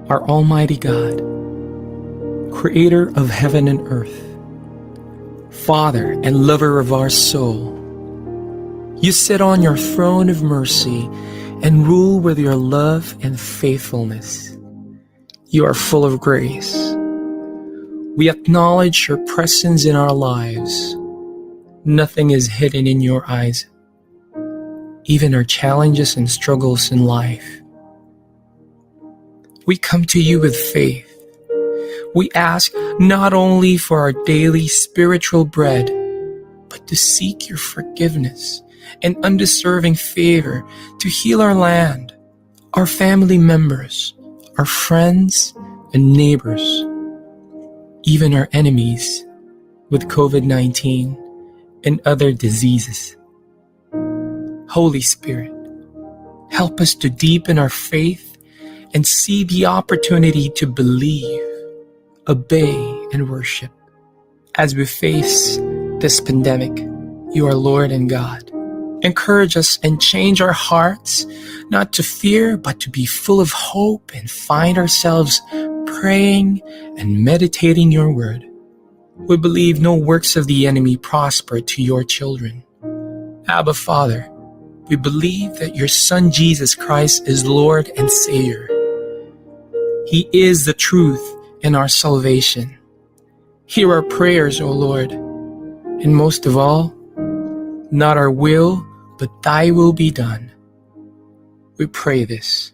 Our Almighty God, Creator of heaven and earth, Father and lover of our soul, you sit on your throne of mercy and rule with your love and faithfulness. You are full of grace. We acknowledge your presence in our lives. Nothing is hidden in your eyes, even our challenges and struggles in life. We come to you with faith. We ask not only for our daily spiritual bread, but to seek your forgiveness and undeserving favor to heal our land, our family members, our friends and neighbors, even our enemies with COVID-19 and other diseases. Holy Spirit, help us to deepen our faith and see the opportunity to believe, obey, and worship. As we face this pandemic, you are Lord and God. Encourage us and change our hearts, not to fear, but to be full of hope and find ourselves praying and meditating your word. We believe no works of the enemy prosper to your children. Abba, Father, we believe that your Son Jesus Christ is Lord and Savior. He is the truth and our salvation. Hear our prayers, O Lord, and most of all, not our will, but thy will be done. We pray this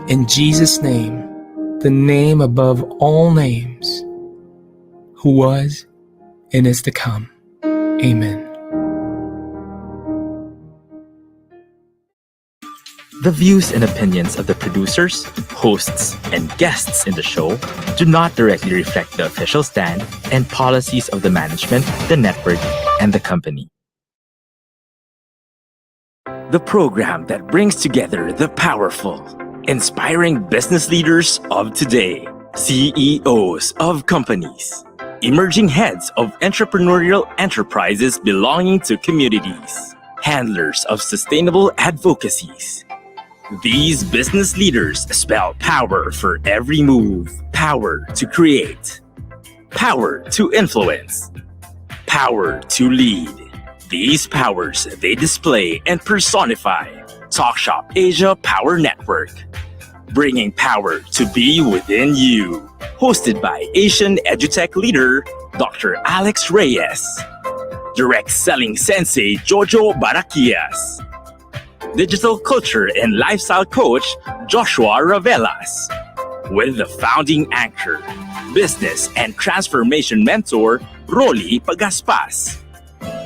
in Jesus' name, the name above all names, who was and is to come. Amen. The views and opinions of the producers, hosts, and guests in the show do not directly reflect the official stand and policies of the management, the network, and the company. The program that brings together the powerful, inspiring business leaders of today, CEOs of companies, emerging heads of entrepreneurial enterprises belonging to communities, handlers of sustainable advocacies. These business leaders spell power for every move, power to create, power to influence, power to lead. These powers they display and personify Talk.Shop.Asia Power Network. bringing power to be within you. Hosted by Asian EduTech leader Dr. Alex Reyes, direct selling sensei Jojo Barakias, digital culture and lifestyle coach Joshua Ravelas, with the founding anchor, business and transformation mentor Rolly Pagaspas.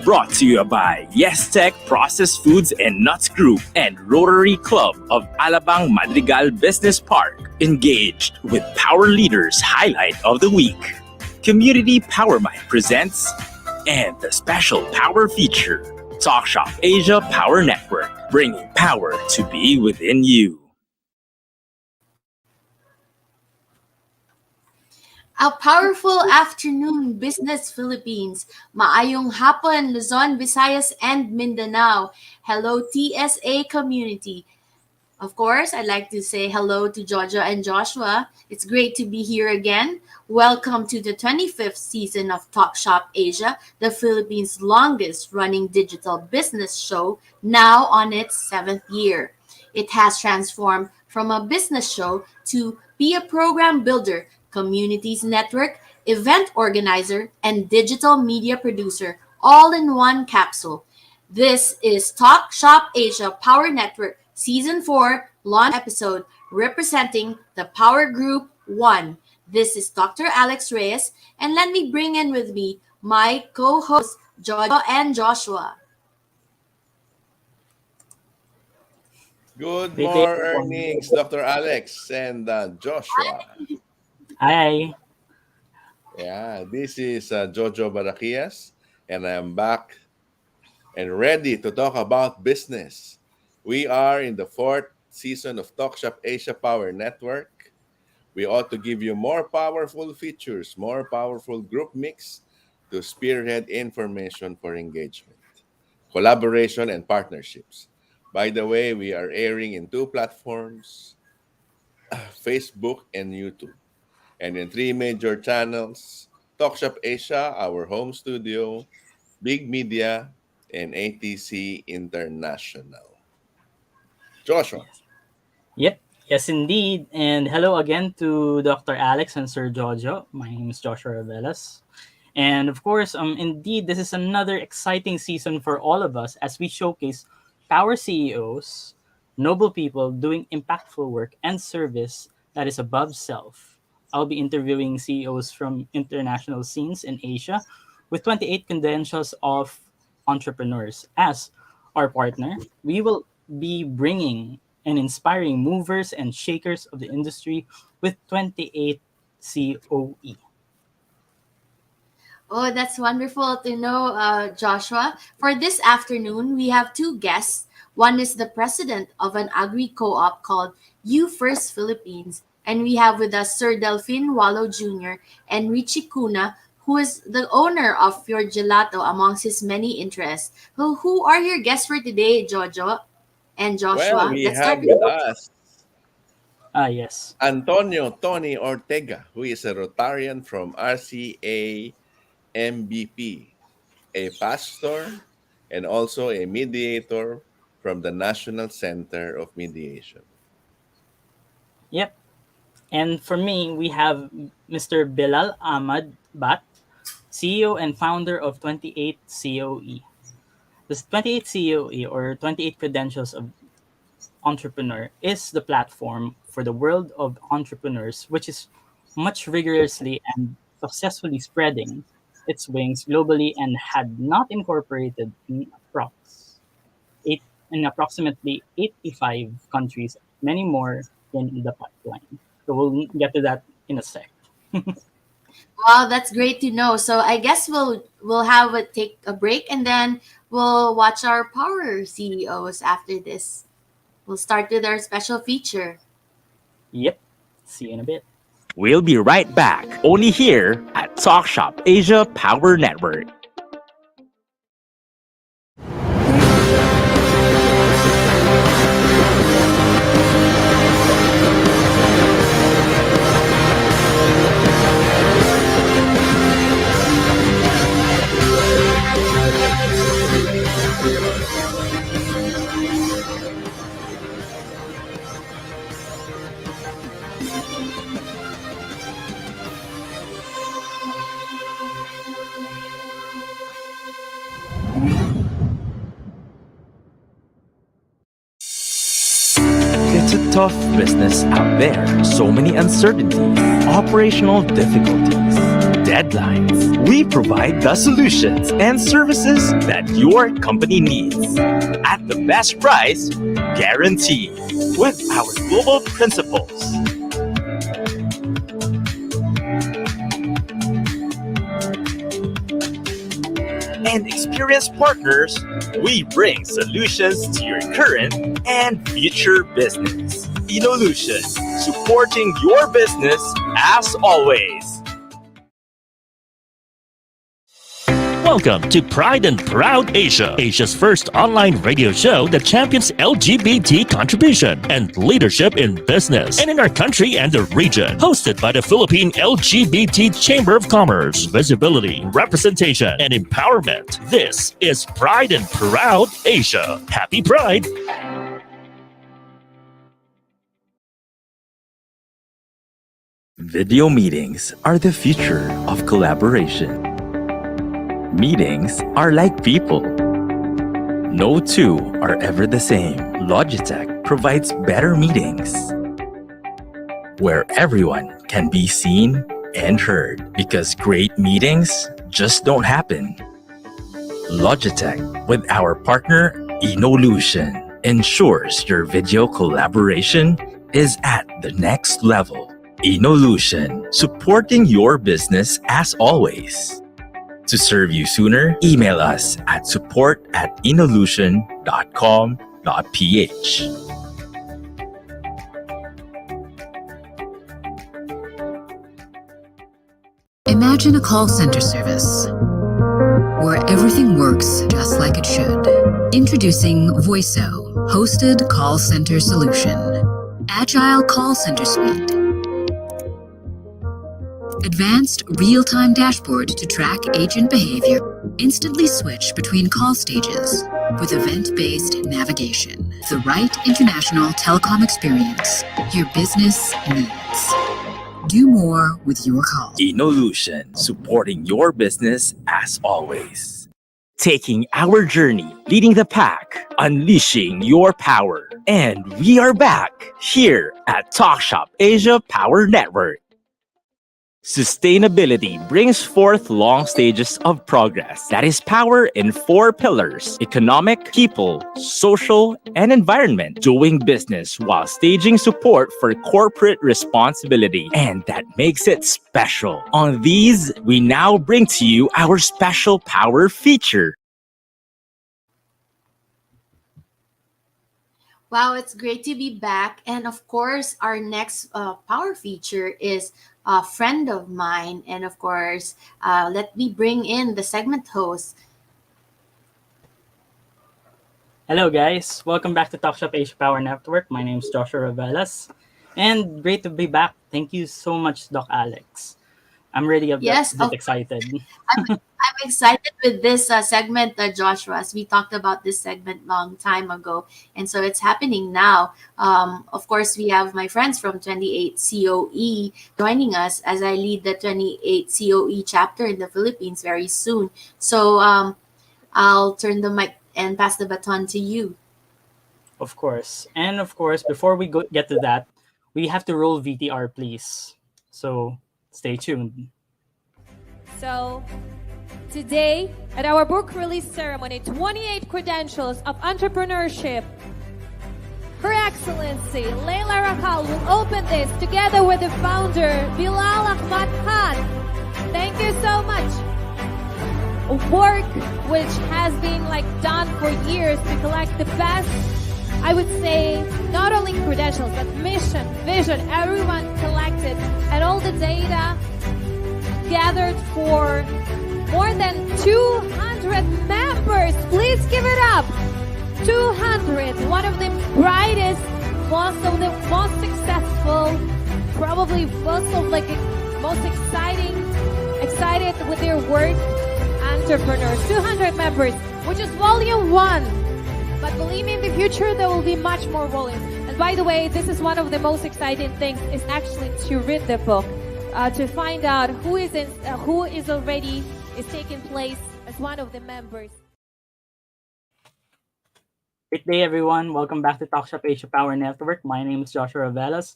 Brought to you by Yes Tech Processed Foods and Nuts Group and Rotary Club of Alabang Madrigal Business Park. Engaged with Power Leaders Highlight of the Week. Community Power Mind presents and the special power feature, Talk.Shop.Asia Power Network, bringing power to be within you. A powerful afternoon, Business Philippines. Maayong hapon, Luzon, Visayas, and Mindanao. Hello, TSA community. Of course, I'd like to say hello to Jojo and Joshua. It's great to be here again. Welcome to the 25th season of Talk Shop Asia, the Philippines' longest running digital business show, now on its 7th year. It has transformed from a business show to be a program builder, communities network, event organizer, and digital media producer, all in one capsule. This is Talk Shop Asia Power Network Season 4 launch episode representing the Power Group 1. This is Dr. Alex Reyes, and let me bring in with me my co-hosts Jojo and Joshua. Good Great day, morning, Dr. Alex and Joshua. Hi. Yeah, this is Jojo Barakias, and I'm back and ready to talk about business. We are in the 4th season of Talk Shop Asia Power Network. We ought to give you more powerful features, more powerful group mix to spearhead information for engagement, collaboration, and partnerships. By the way, we are airing in 2 platforms, Facebook and YouTube, and in 3 major channels: Talkshop Asia, our home studio, Big Media, and ATC International. Joshua. Yep. Yes, indeed. And hello again to Dr. Alex and Sir Jojo. My name is Joshua Ravelas. And of course, indeed, this is another exciting season for all of us as we showcase power CEOs, noble people doing impactful work and service that is above self. I'll be interviewing CEOs from international scenes in Asia with 28 credentials of entrepreneurs. As our partner, we will be bringing and inspiring movers and shakers of the industry with 28 COE. Oh, that's wonderful to know, Joshua. For this afternoon, we have 2 guests. One is the president of an agri co-op called You First Philippines. And we have with us Sir Delphine Wallo Jr. and Richie Cuna, who is the owner of Pure Gelato amongst his many interests. Who are your guests for today, Jojo and Well, Joshua? we Let's have start with with us Yes. Antonio Tony Ortega, who is a Rotarian from RCA MBP, a pastor, and also a mediator from the National Center of Mediation. Yep. And for me, we have Mr. Bilal Ahmad Bhat, CEO and founder of 28 COE. This 28 COE, or 28 Credentials of Entrepreneur, is the platform for the world of entrepreneurs, which is much rigorously and successfully spreading its wings globally and had not incorporated eight, in approximately 85 countries, many more in the pipeline. So we'll get to that in a sec. Wow, that's great to know. So I guess we'll have a take a break and then we'll watch our power CEOs after this. We'll start with our special feature. Yep. See you in a bit. We'll be right back, only here at Talk Shop Asia Power Network. tough business out there. So many uncertainties, operational difficulties, deadlines. We provide the solutions and services that your company needs at the best price guaranteed with our global principles. And experienced partners, we bring solutions to your current and future business. Inolution, supporting your business as always. Welcome to Pride and Proud Asia, Asia's first online radio show that champions LGBT contribution and leadership in business and in our country and the region. Hosted by the Philippine LGBT Chamber of Commerce, visibility, representation, and empowerment. This is Pride and Proud Asia. Happy Pride! Video meetings are the future of collaboration. Meetings are like people. No two are ever the same. Logitech provides better meetings where everyone can be seen and heard, because great meetings just don't happen. Logitech, with our partner Inolution, ensures your video collaboration is at the next level. Inolution, supporting your business as always. To serve you sooner, email us at support@inolution.com.ph. Imagine a call center service where everything works just like it should. Introducing Voiso, hosted call center solution. Agile call center suite. Advanced real-time dashboard to track agent behavior. Instantly switch between call stages with event-based navigation. The right international telecom experience your business needs. Do more with your call. Inolution, supporting your business as always. Taking our journey, leading the pack, unleashing your power. And we are back here at Talk.Shop.Asia Power Network. Sustainability brings forth long stages of progress. That is power in 4 pillars: economic, people, social, and environment. Doing business while staging support for corporate responsibility. And that makes it special. On these, we now bring to you our special power feature. Wow, it's great to be back. And of course, our next power feature is a friend of mine. And of course, let me bring in the segment host. Hello, guys. Welcome back to Talk.Shop.Asia Power Network. My name is Joshua Ravelas. And great to be back. Thank you so much, Doc Alex. I'm really a bit excited. I'm excited with this segment, Joshua, as we talked about this segment long time ago. And so it's happening now. Of course, we have my friends from 28 COE joining us as I lead the 28 COE chapter in the Philippines very soon. So I'll turn the mic and pass the baton to you. Of course. And of course, before we get to that, we have to roll VTR, please. So stay tuned. So today, at our book release ceremony, 28 Credentials of Entrepreneurship, Her Excellency Leila Rakal will open this together with the founder, Bilal Ahmad Khan. Thank you so much. Work which has been done for years to collect the best, I would say, not only credentials, but mission, vision, everyone collected, and all the data gathered for more than 200 members. Please give it up. 200, one of the brightest, most successful, probably most excited with their work entrepreneurs. 200 members, which is volume 1. But believe me, in the future, there will be much more volumes. And by the way, this is one of the most exciting things, is actually to read the book, to find out who is taking place as one of the members. Great day, everyone. Welcome back to Talk.Shop.Asia Power Network. My name is Joshua Velas.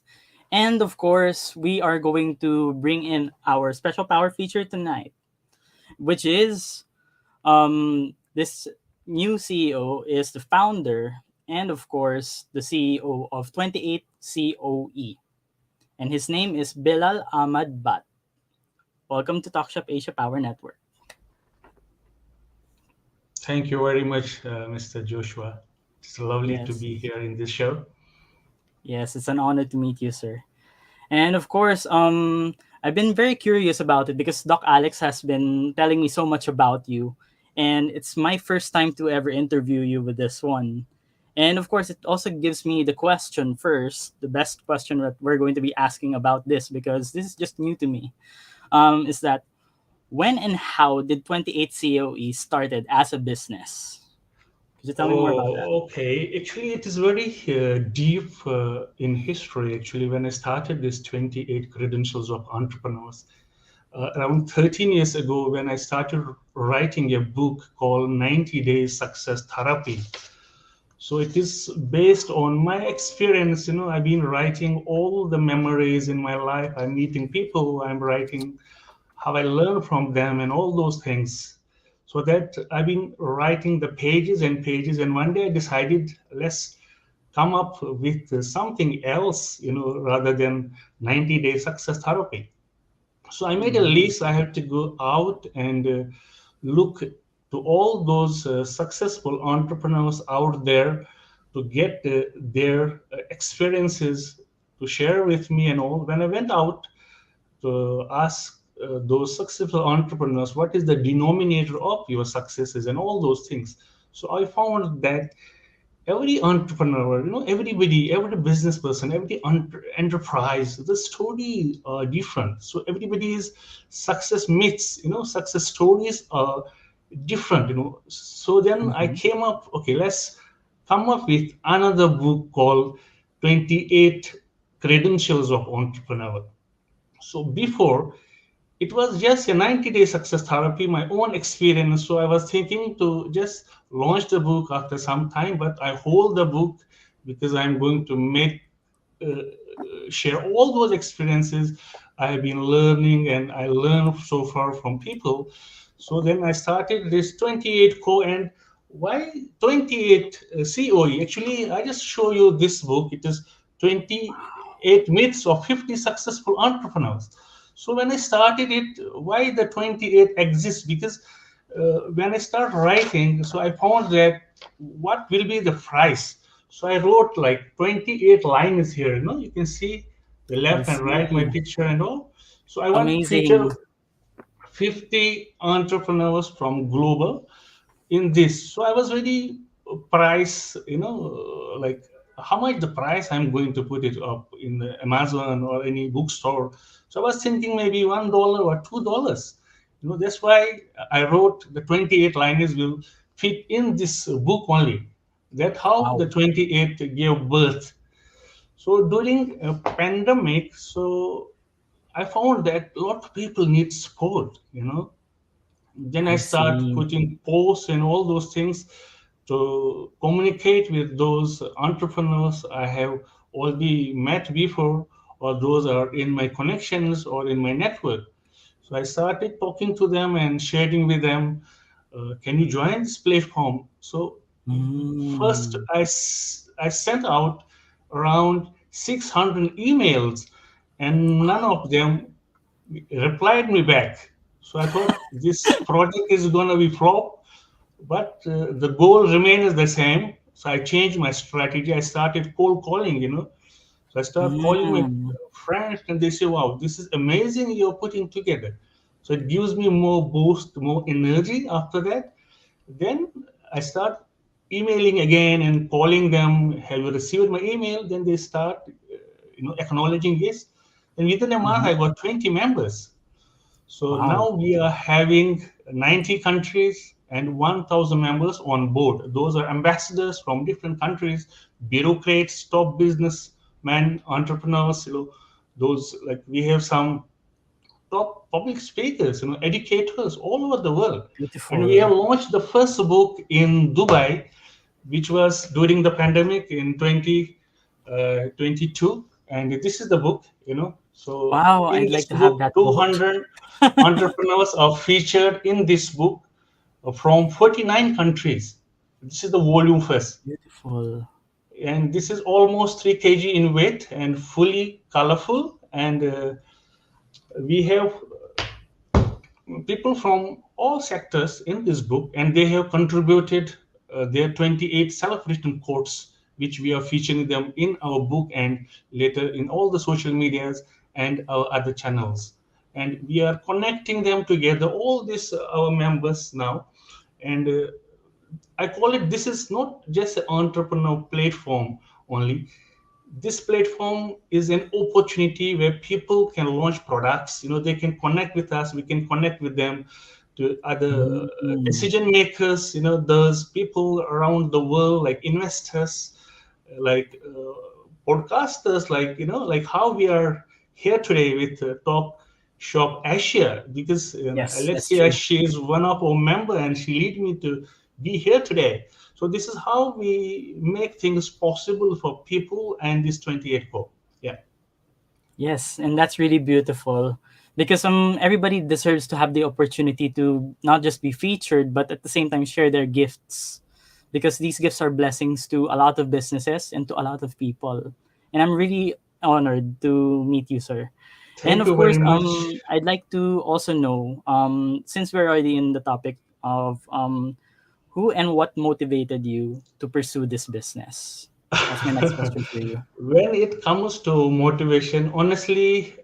And of course, we are going to bring in our special power feature tonight, which is this new CEO is the founder and, of course, the CEO of 28 COE. And his name is Bilal Ahmad Bhat. Welcome to Talk.Shop.Asia Power Network. Thank you very much, Mr. Joshua. It's lovely to Yes. be here in this show. Yes, it's an honor to meet you, sir. And of course, I've been very curious about it because Doc Alex has been telling me so much about you. And it's my first time to ever interview you with this one. And of course, it also gives me the question first, the best question that we're going to be asking about this because this is just new to me. Is that when and how did 28 COE started as a business? Could you tell me more about that? Oh, okay. Actually, it is very deep in history. Actually, when I started this 28 Credentials of Entrepreneurs, around 13 years ago, when I started writing a book called 90 Days Success Therapy. So it is based on my experience. I've been writing all the memories in my life. I'm meeting people. I'm writing how I learn from them and all those things. So that I've been writing the pages and pages. And one day I decided, let's come up with something else, rather than 90 Day Success Therapy. So I made a Mm, list. I had to go out and look to all those successful entrepreneurs out there to get their experiences to share with me and all. When I went out to ask those successful entrepreneurs, what is the denominator of your successes and all those things. So I found that every entrepreneur, everybody, every business person, every enterprise, the story are different. So everybody's success myths, success stories are different. So then I mm-hmm. came up, okay, let's come up with another book called 28 Credentials of Entrepreneur. So before, it was just a 90-day success therapy, my own experience. So I was thinking to just launch the book after some time, but I hold the book because I'm going to make share all those experiences I have been learning and I learned so far from people. So then I started this 28 co. And why 28 COE? Actually, I just show you this book. It is 28 myths of 50 successful entrepreneurs. So when I started it, why the 28 exists? Because when I start writing, so I found that what will be the price. So I wrote like 28 lines here. You can see the I left and right, my see. picture and all. So I want to feature Amazing. 50 entrepreneurs from global in this. So I was very price, like how much the price I'm going to put it up in the Amazon or any bookstore. So I was thinking maybe $1 or $2. That's why I wrote the 28 liners will fit in this book only. That how the Wow. 28 gave birth. So during a pandemic, so I found that a lot of people need support. Then I I start see. putting posts and all those things to communicate with those entrepreneurs I have already met before, or those are in my connections or in my network. So I started talking to them and sharing with them, can you join this platform? So first Mm, I sent out around 600 emails and none of them replied me back. So I thought this project is going to be flop, but the goal remains the same. So I changed my strategy. I started cold calling. So I started calling my mm, friends, and they say, "Wow, this is amazing! You're putting together." So it gives me more boost, more energy. After that, then I start emailing again and calling them. Have you received my email? Then they start, acknowledging this. And within a month, mhm. I got 20 members. So Wow. now we are having 90 countries and 1,000 members on board. Those are ambassadors from different countries, bureaucrats, top businessmen, entrepreneurs. Those like we have some top public speakers, educators all over the world. And we have Beautiful. launched the first book in Dubai which was during the pandemic in 2022. And this is the book, So Wow, in I'd this like to have book, that book. 200 entrepreneurs are featured in this book from 49 countries. This is the volume first. Beautiful. And this is almost 3 kg in weight and fully colorful. And we have people from all sectors in this book, and they have contributed their 28 self-written quotes, which we are featuring them in our book and later in all the social medias and our other channels. And we are connecting them together, all these our members now. And I call it, this is not just an entrepreneur platform only. This platform is an opportunity where people can launch products. They can connect with us, we can connect with them, to other Mm. decision makers. Those people around the world, like investors, like podcasters, like how we are here today with Talk.Shop.Asia, because Yes, that's Alexia, true. she is one of our member and she lead me to be here today. So this is how we make things possible for people and this 28 co. Yeah. Yes, and that's really beautiful because everybody deserves to have the opportunity to not just be featured but at the same time share their gifts because these gifts are blessings to a lot of businesses and to a lot of people. And I'm really honored to meet you, sir. And Thank of you course, very much. I'd like to also know, since we're already in the topic of who and what motivated you to pursue this business? That's my next question for you. When it comes to motivation, honestly,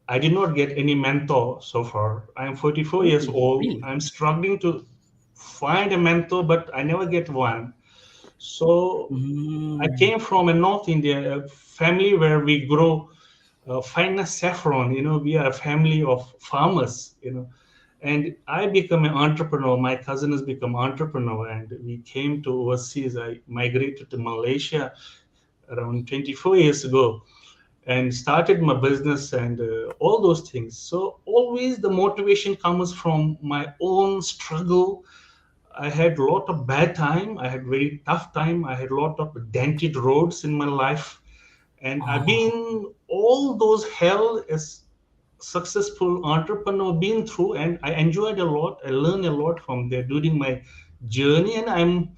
I did not get any mentor so far. I'm 44 Oh, years old. really? I'm struggling to find a mentor, but I never get one. So I Mm. came from a North India a family where we grow finest saffron. We are a family of farmers. And I become an entrepreneur. My cousin has become entrepreneur, and we came to overseas. I migrated to Malaysia around 24 years ago and started my business and all those things. So always the motivation comes from my own struggle. I had a lot of bad time. I had very tough time. I had a lot of dented roads in my life, and I've Oh, been all those hell as successful entrepreneur been through, and I enjoyed a lot. I learned a lot from there during my journey, and I'm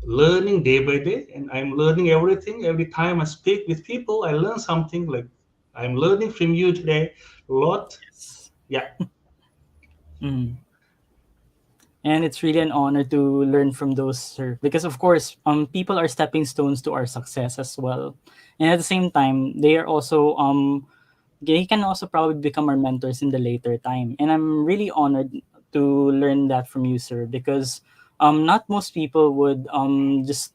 learning day by day, and I'm learning everything. Every time I speak with people, I learn something. Like I'm learning from you today a lot. yes. Yeah. Mm. And it's really an honor to learn from those, sir. Because of course, people are stepping stones to our success as well. And at the same time, they are also they can also probably become our mentors in the later time. And I'm really honored to learn that from you, sir, because not most people would just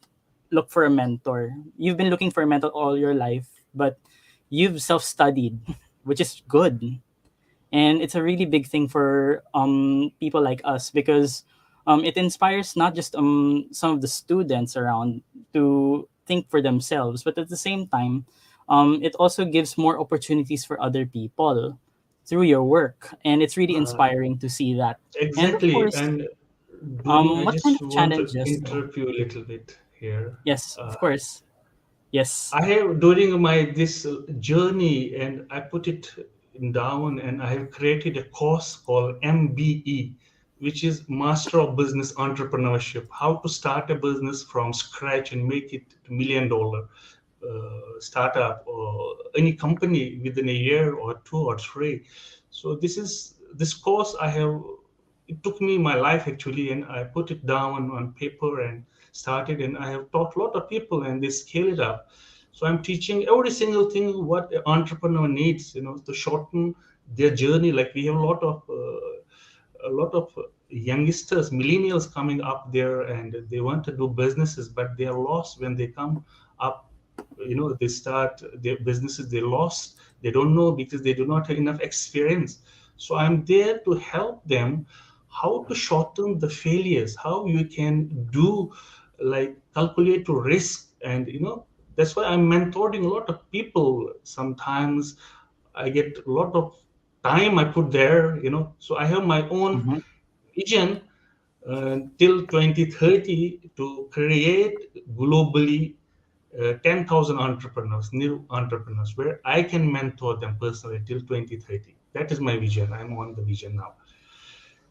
look for a mentor. You've been looking for a mentor all your life, but you've self-studied, which is good. And it's a really big thing for people like us because it inspires not just some of the students around to think for themselves, but at the same time, it also gives more opportunities for other people through your work, and it's really uh, inspiring to see that. And of exactly. course, And do I what kind just of want to challenges? interrupt you a little bit here? Yes, uh, of course. Yes. I have during my this journey, and I put it down, and I have created a course called MBE, which is Master of Business Entrepreneurship: How to Start a Business from Scratch and Make It $1 million startup or any company within a year or two or three. So this course I have. It took me my life actually, and I put it down on paper and started, and I have taught a lot of people, and they scale it up. So I'm teaching every single thing what an entrepreneur needs, to shorten their journey. Like we have a lot of youngsters, millennials coming up there, and they want to do businesses, but they are lost when they come up. They start their businesses, they lost, they don't know because they do not have enough experience. So I'm there to help them how to shorten the failures, how you can do, like, calculate to risk. And that's why I'm mentoring a lot of people. Sometimes I get a lot of time I put there. So I have my own Mm-hmm. vision till 2030 to create globally 10,000 entrepreneurs, new entrepreneurs, where I can mentor them personally till 2030. That is my vision. I'm on the vision now.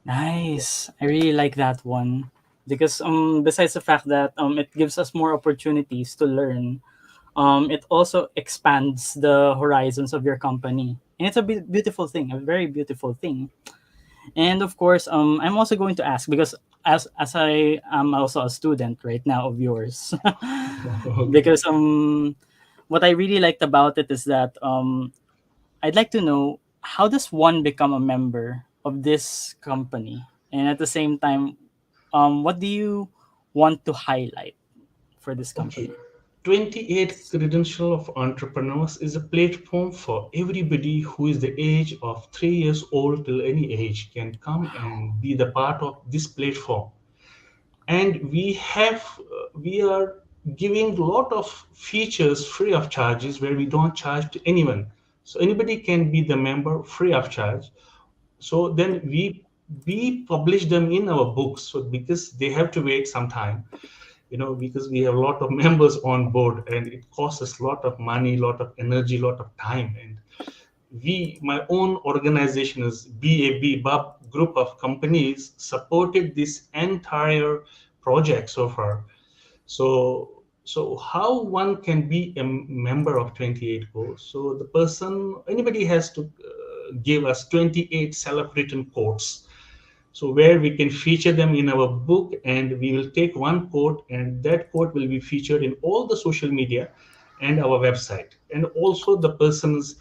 Nice. I really like that one because besides the fact that it gives us more opportunities to learn, it also expands the horizons of your company. And it's a beautiful thing, a very beautiful thing. And of course, I'm also going to ask because as I am also a student right now of yours, Okay. because what I really liked about it is that I'd like to know how does one become a member of this company, and at the same time, what do you want to highlight for this Okay. company? 28 Credential of Entrepreneurs is a platform for everybody who is the age of 3 years old till any age can come and be the part of this platform. And we are giving a lot of features free of charges where we don't charge to anyone. So anybody can be the member free of charge. So then we publish them in our books, so because they have to wait some time, because we have a lot of members on board and it costs us a lot of money, a lot of energy, a lot of time. And my own organization is BAB group of companies supported this entire project so far. So how one can be a member of 28 goals? So the person, anybody has to give us 28 self-written quotes, so where we can feature them in our book, and we will take one quote and that quote will be featured in all the social media and our website, and also the person's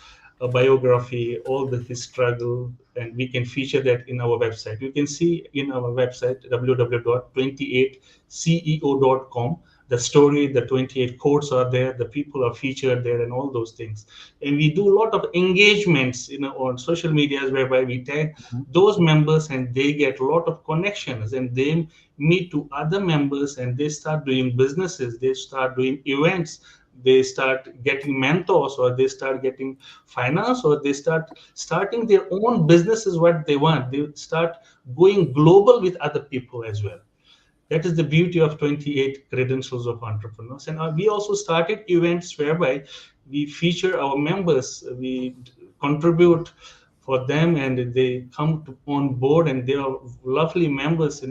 biography, all his struggle, and we can feature that in our website. You can see in our website www.28ceo.com the story, the 28 quotes are there, the people are featured there, and all those things. And we do a lot of engagements on social medias whereby we tag Mhm. those members and they get a lot of connections and they meet to other members and they start doing businesses, they start doing events, they start getting mentors, or they start getting finance, or they start starting their own businesses what they want. They start going global with other people as well. That is the beauty of 28 credentials of entrepreneurs. And we also started events whereby we feature our members, we contribute for them, and they come on board, and they are lovely members,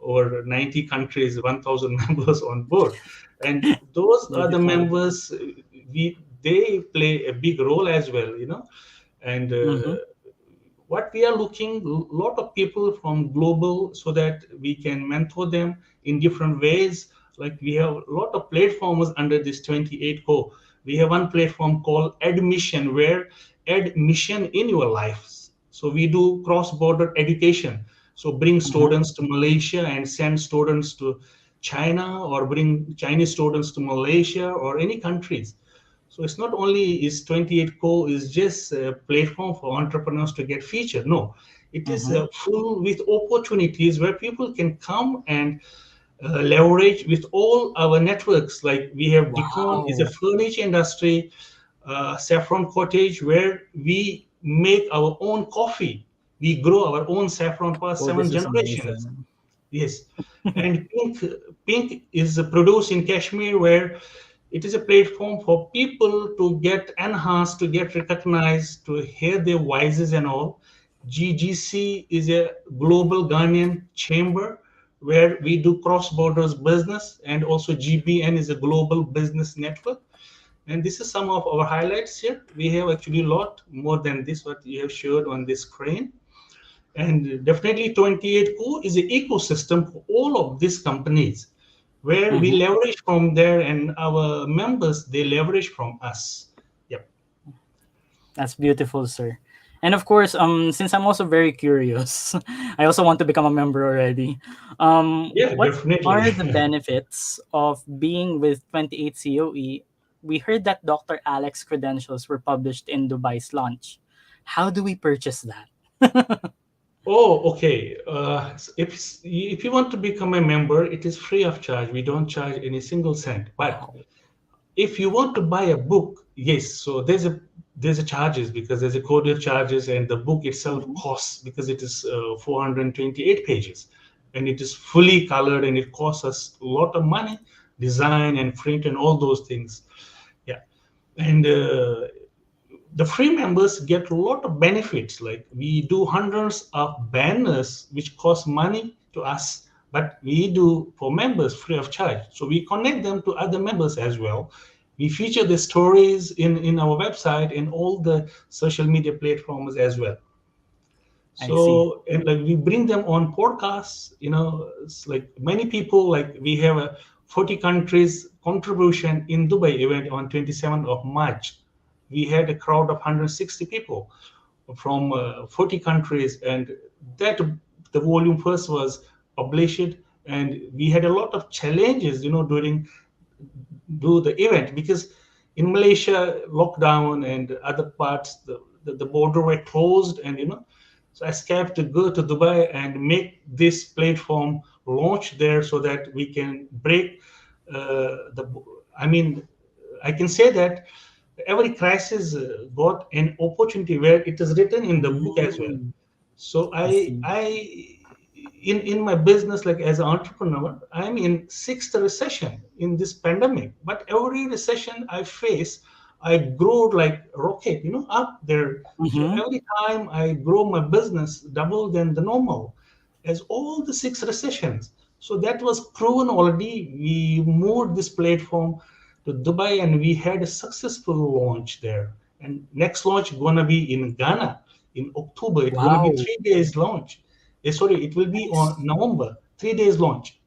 over 90 countries, 1,000 members on board. And those are the Beautiful. members, they play a big role as well, and Mm-hmm. what we are looking, lot of people from global, so that we can mentor them in different ways. Like we have a lot of platforms under this 28 co. We have one platform called admission, where admission in your lives. So we do cross-border education, so bring Mm-hmm. students to Malaysia and send students to China, or bring Chinese students to Malaysia or any countries. So it's not only is 28 Co is just a platform for entrepreneurs to get featured. No, it is Mm-hmm. full with opportunities where people can come and leverage with all our networks. Like we have Decon is a Wow. furniture industry, Saffron Cottage, where we make our own coffee. We grow our own saffron past Oh, seven this is generations. amazing. Yes, and Pink is produced in Kashmir, where it is a platform for people to get enhanced, to get recognized, to hear their voices and all. GGC is a global Ghanaian chamber where we do cross borders business, and also GBN is a global business network. And this is some of our highlights here. We have actually a lot more than this, what you have showed on this screen. And definitely 28 Co is an ecosystem for all of these companies, where we Mm-hmm. leverage from there and our members, they leverage from us. Yep. That's beautiful, sir. And of course, since I'm also very curious, I also want to become a member already. Yeah, What definitely. are the benefits of being with 28 COE? We heard that Dr. Alex credentials were published in Dubai's launch. How do we purchase that? Oh, okay. If you want to become a member, it is free of charge. We don't charge any single cent. But Wow. if you want to buy a book, yes, so there's a charges, because there's a courier charges, and the book itself Mm-hmm. costs, because it is 428 pages, and it is fully colored, and it costs us a lot of money, design and print and all those things. Yeah. And the free members get a lot of benefits. Like we do hundreds of banners which cost money to us, but we do for members free of charge. So we connect them to other members as well. We feature the stories in our website and all the social media platforms as well. I see. So, and like we bring them on podcasts. It's like many people, like we have a 40 countries contribution in Dubai event on 27th of March. We had a crowd of 160 people from 40 countries, and that the volume first was published, and we had a lot of challenges, during do the event, because in Malaysia lockdown and other parts the border were closed, and so I escaped to go to Dubai and make this platform launch there so that we can break the. I mean, I can say that every crisis got an opportunity where it is written in the book as well. Mm, So I see. I in my business, like as an entrepreneur, I'm in sixth recession in this pandemic. But every recession I face, I grow like rocket, up there. So Mm-hmm. every time I grow my business double than the normal, as all the six recessions. So that was proven already. We moved this platform to Dubai, and we had a successful launch there. And next launch gonna be in Ghana in October. It's gonna be Wow. 3 days launch. Sorry, it will be on Nice. November, 3 days launch.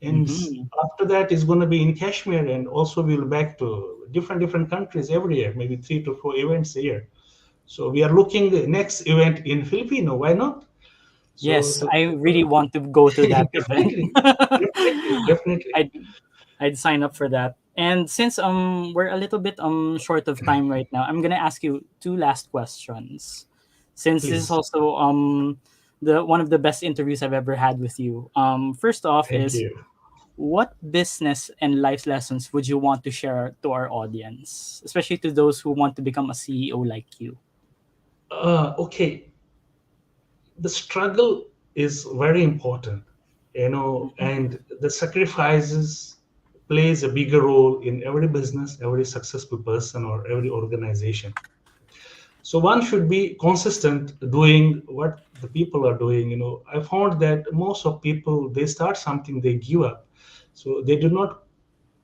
And Mm-hmm. after that is going to be in Kashmir, and also we'll back to different countries every year, maybe 3 to 4 events a year. So we are looking the next event in Filipino. Why not? So, Yes, so I really want to go to that event. definitely, definitely. I'd I'd sign up for that. And since we're a little bit short of time right now, I'm gonna ask you two last questions. Since this is Please, also the one of the best interviews I've ever had with you. First off thank is, you. what business and life lessons would you want to share to our audience, especially to those who want to become a CEO like you? Okay, the struggle is very important, and the sacrifices plays a bigger role in every business, every successful person, or every organization. So one should be consistent doing what the people are doing. I found that most of people, they start something, they give up. So they do not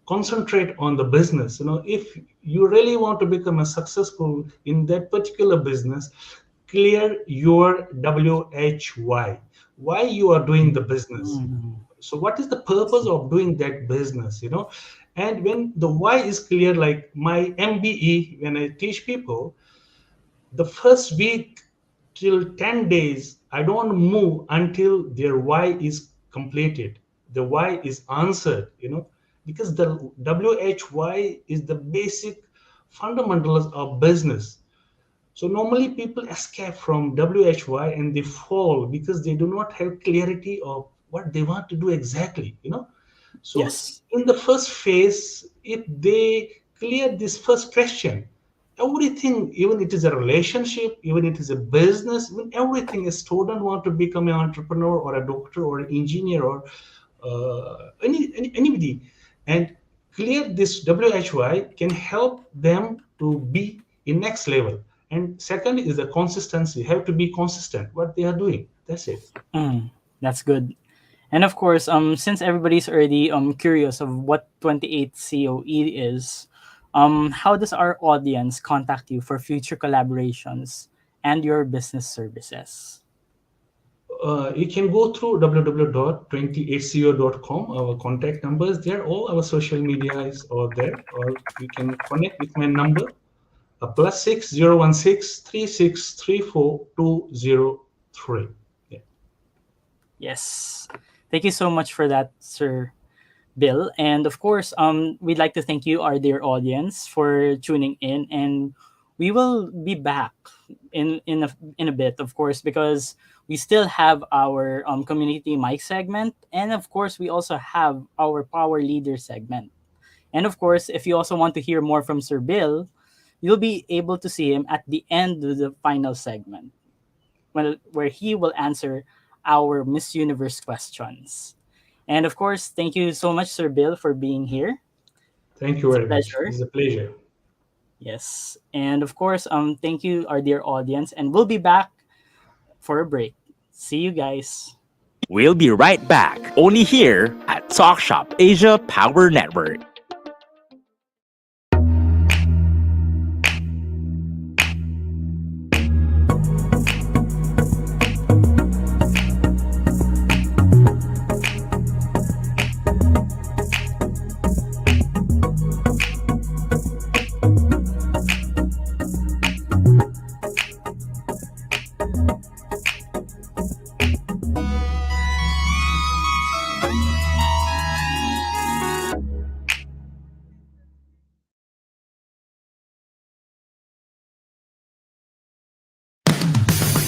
concentrate on the business. If you really want to become a successful in that particular business, clear your why you are doing the business. Mm, So what is the I purpose see. of doing that business? And when the why is clear, like my MBE, when I teach people, the first week till 10 days, I don't move until their why is completed, the why is answered, because the why is the basic fundamentals of business. So normally people escape from why and they fall because they do not have clarity of what they want to do exactly, So Yes. in the first phase, if they clear this first question, everything, even it is a relationship, even it is a business, even everything, a student want to become an entrepreneur or a doctor or an engineer or anybody, and clear this why can help them to be in next level. And second is the consistency. Have to be consistent what they are doing. That's it. Mm, that's good. And of course, since everybody's already curious of what 28 COE is, how does our audience contact you for future collaborations and your business services? You can go through www.28co.com. Our contact numbers there. All our social media is all there. Or you can connect with my number, +6016363420 Yeah. Yes. Thank you so much for that, Sir Bill. And of course, we'd like to thank you, our dear audience, for tuning in. And we will be back in a bit, of course, because we still have our community mic segment, and of course, we also have our power leader segment. And of course, if you also want to hear more from Sir Bill, you'll be able to see him at the end of the final segment, where he will answer our Miss Universe questions. And of course, thank you so much, Sir Bill, for being here. Thank you It's a very much. pleasure. It's a pleasure. Yes. And of course, thank you, our dear audience. And we'll be back for a break. See you guys. We'll be right back, only here at Talk Shop Asia Power Network.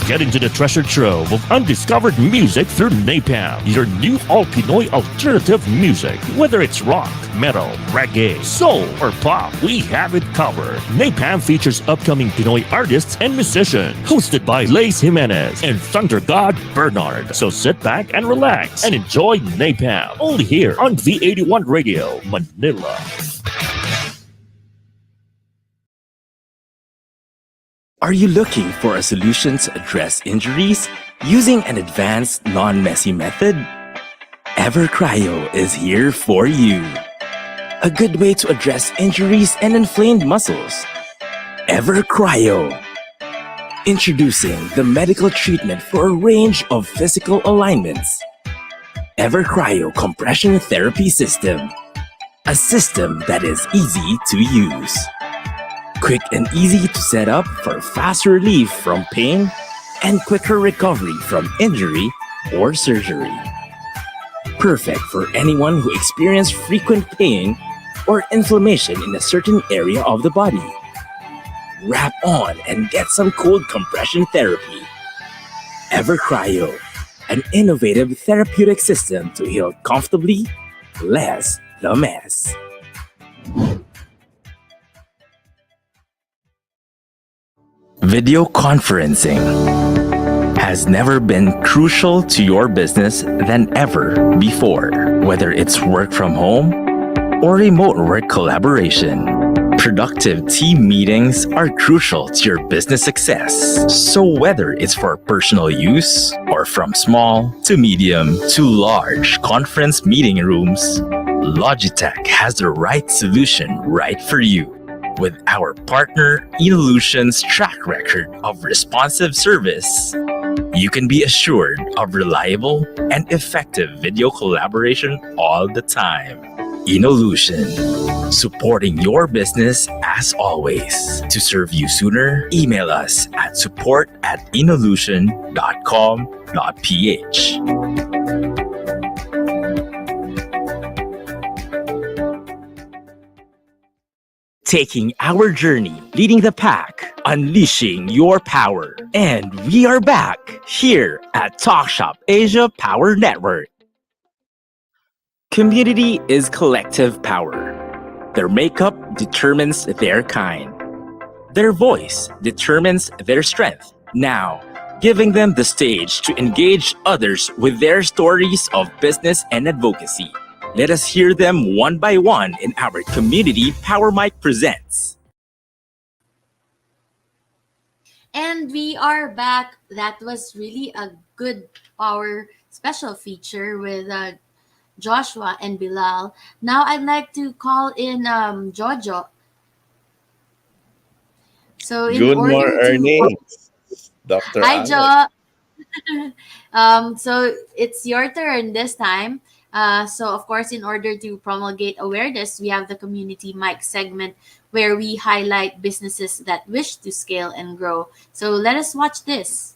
Get into the treasure trove of undiscovered music through Napalm, your new all-Pinoy alternative music. Whether it's rock, metal, reggae, soul, or pop, we have it covered. Napalm features upcoming Pinoy artists and musicians, hosted by Lace Jimenez and Thunder God Bernard. So sit back and relax and enjoy Napalm, only here on V81 Radio, Manila. Are you looking for a solution to address injuries using an advanced, non-messy method? EverCryo is here for you. A good way to address injuries and inflamed muscles. EverCryo. Introducing the medical treatment for a range of physical alignments. EverCryo Compression Therapy System. A system that is easy to use. Quick and easy to set up for fast relief from pain and quicker recovery from injury or surgery. Perfect for anyone who experiences frequent pain or inflammation in a certain area of the body. Wrap on and get some cold compression therapy. EverCryo, an innovative therapeutic system to heal comfortably, less the mess. Video conferencing has never been crucial to your business than ever before. Whether it's work from home or remote work collaboration, productive team meetings are crucial to your business success. So whether it's for personal use or from small to medium to large conference meeting rooms, Logitech has the right solution right for you. With our partner Evolution's track record of responsive service, you can be assured of reliable and effective video collaboration all the time. Evolution, supporting your business as always. To serve you sooner, email us at support@evolution.com.ph. Taking our journey, leading the pack, unleashing your power. And we are back here at Talk Shop Asia Power Network. Community is collective power. Their makeup determines their kind. Their voice determines their strength. Now, giving them the stage to engage others with their stories of business and advocacy. Let us hear them one by one in our Community Power Mic Presents. And we are back. That was really a good power special feature with Joshua and Bilal. Now I'd like to call in Jojo. So in Good order morning, Dr. Hi, Alex. Jo. So it's your turn this time. So of course, in order to promulgate awareness, we have the community mic segment where we highlight businesses that wish to scale and grow. So let us watch this.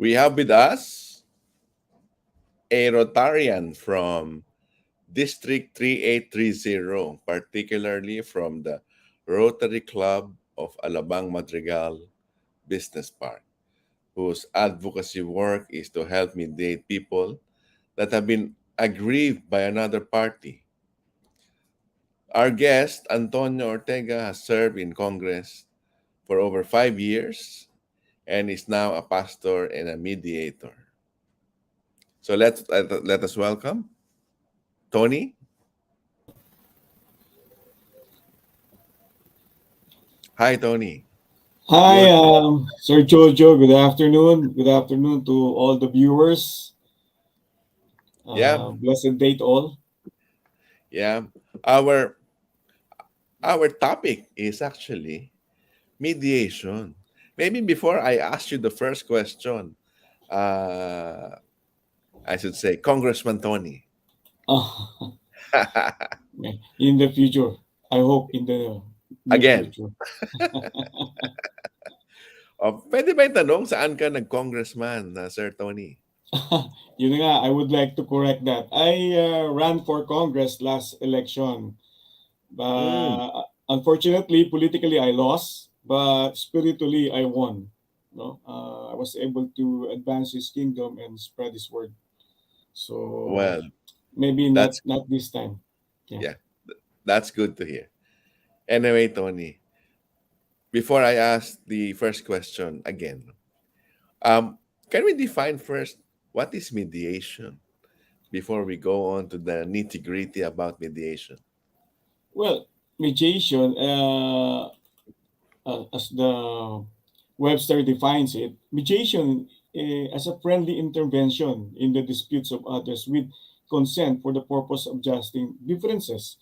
We have with us a Rotarian from District 3830, particularly from the Rotary Club of Alabang Madrigal Business Park, whose advocacy work is to help mediate people that have been aggrieved by another party. Our guest, Antonio Ortega, has served in Congress for over 5 years and is now a pastor and a mediator. So let us welcome Tony. Hi, Tony. Hi, Good. Sir Jojo. Good afternoon. Good afternoon to all the viewers. Yeah, Blessed day to all. yeah. Our our topic is actually mediation. Maybe before I ask you the first question, uh, I should say, Congressman Tony. Uh, in the future, I hope in the near Again, future. pwede ba itanong saan ka nag-congressman, Sir Tony? Yun na nga, I would like to correct that. I ran for Congress last election. Mm, Unfortunately, politically, I lost, but spiritually, I won. No, I was able to advance His kingdom and spread His word. So well, maybe that's not this time. Yeah. yeah, that's good to hear. Anyway, Tony, before I ask the first question again, um, can we define first what is mediation before we go on to the nitty gritty about mediation? Well, mediation, as the Webster defines it, mediation as a friendly intervention in the disputes of others with consent for the purpose of adjusting differences.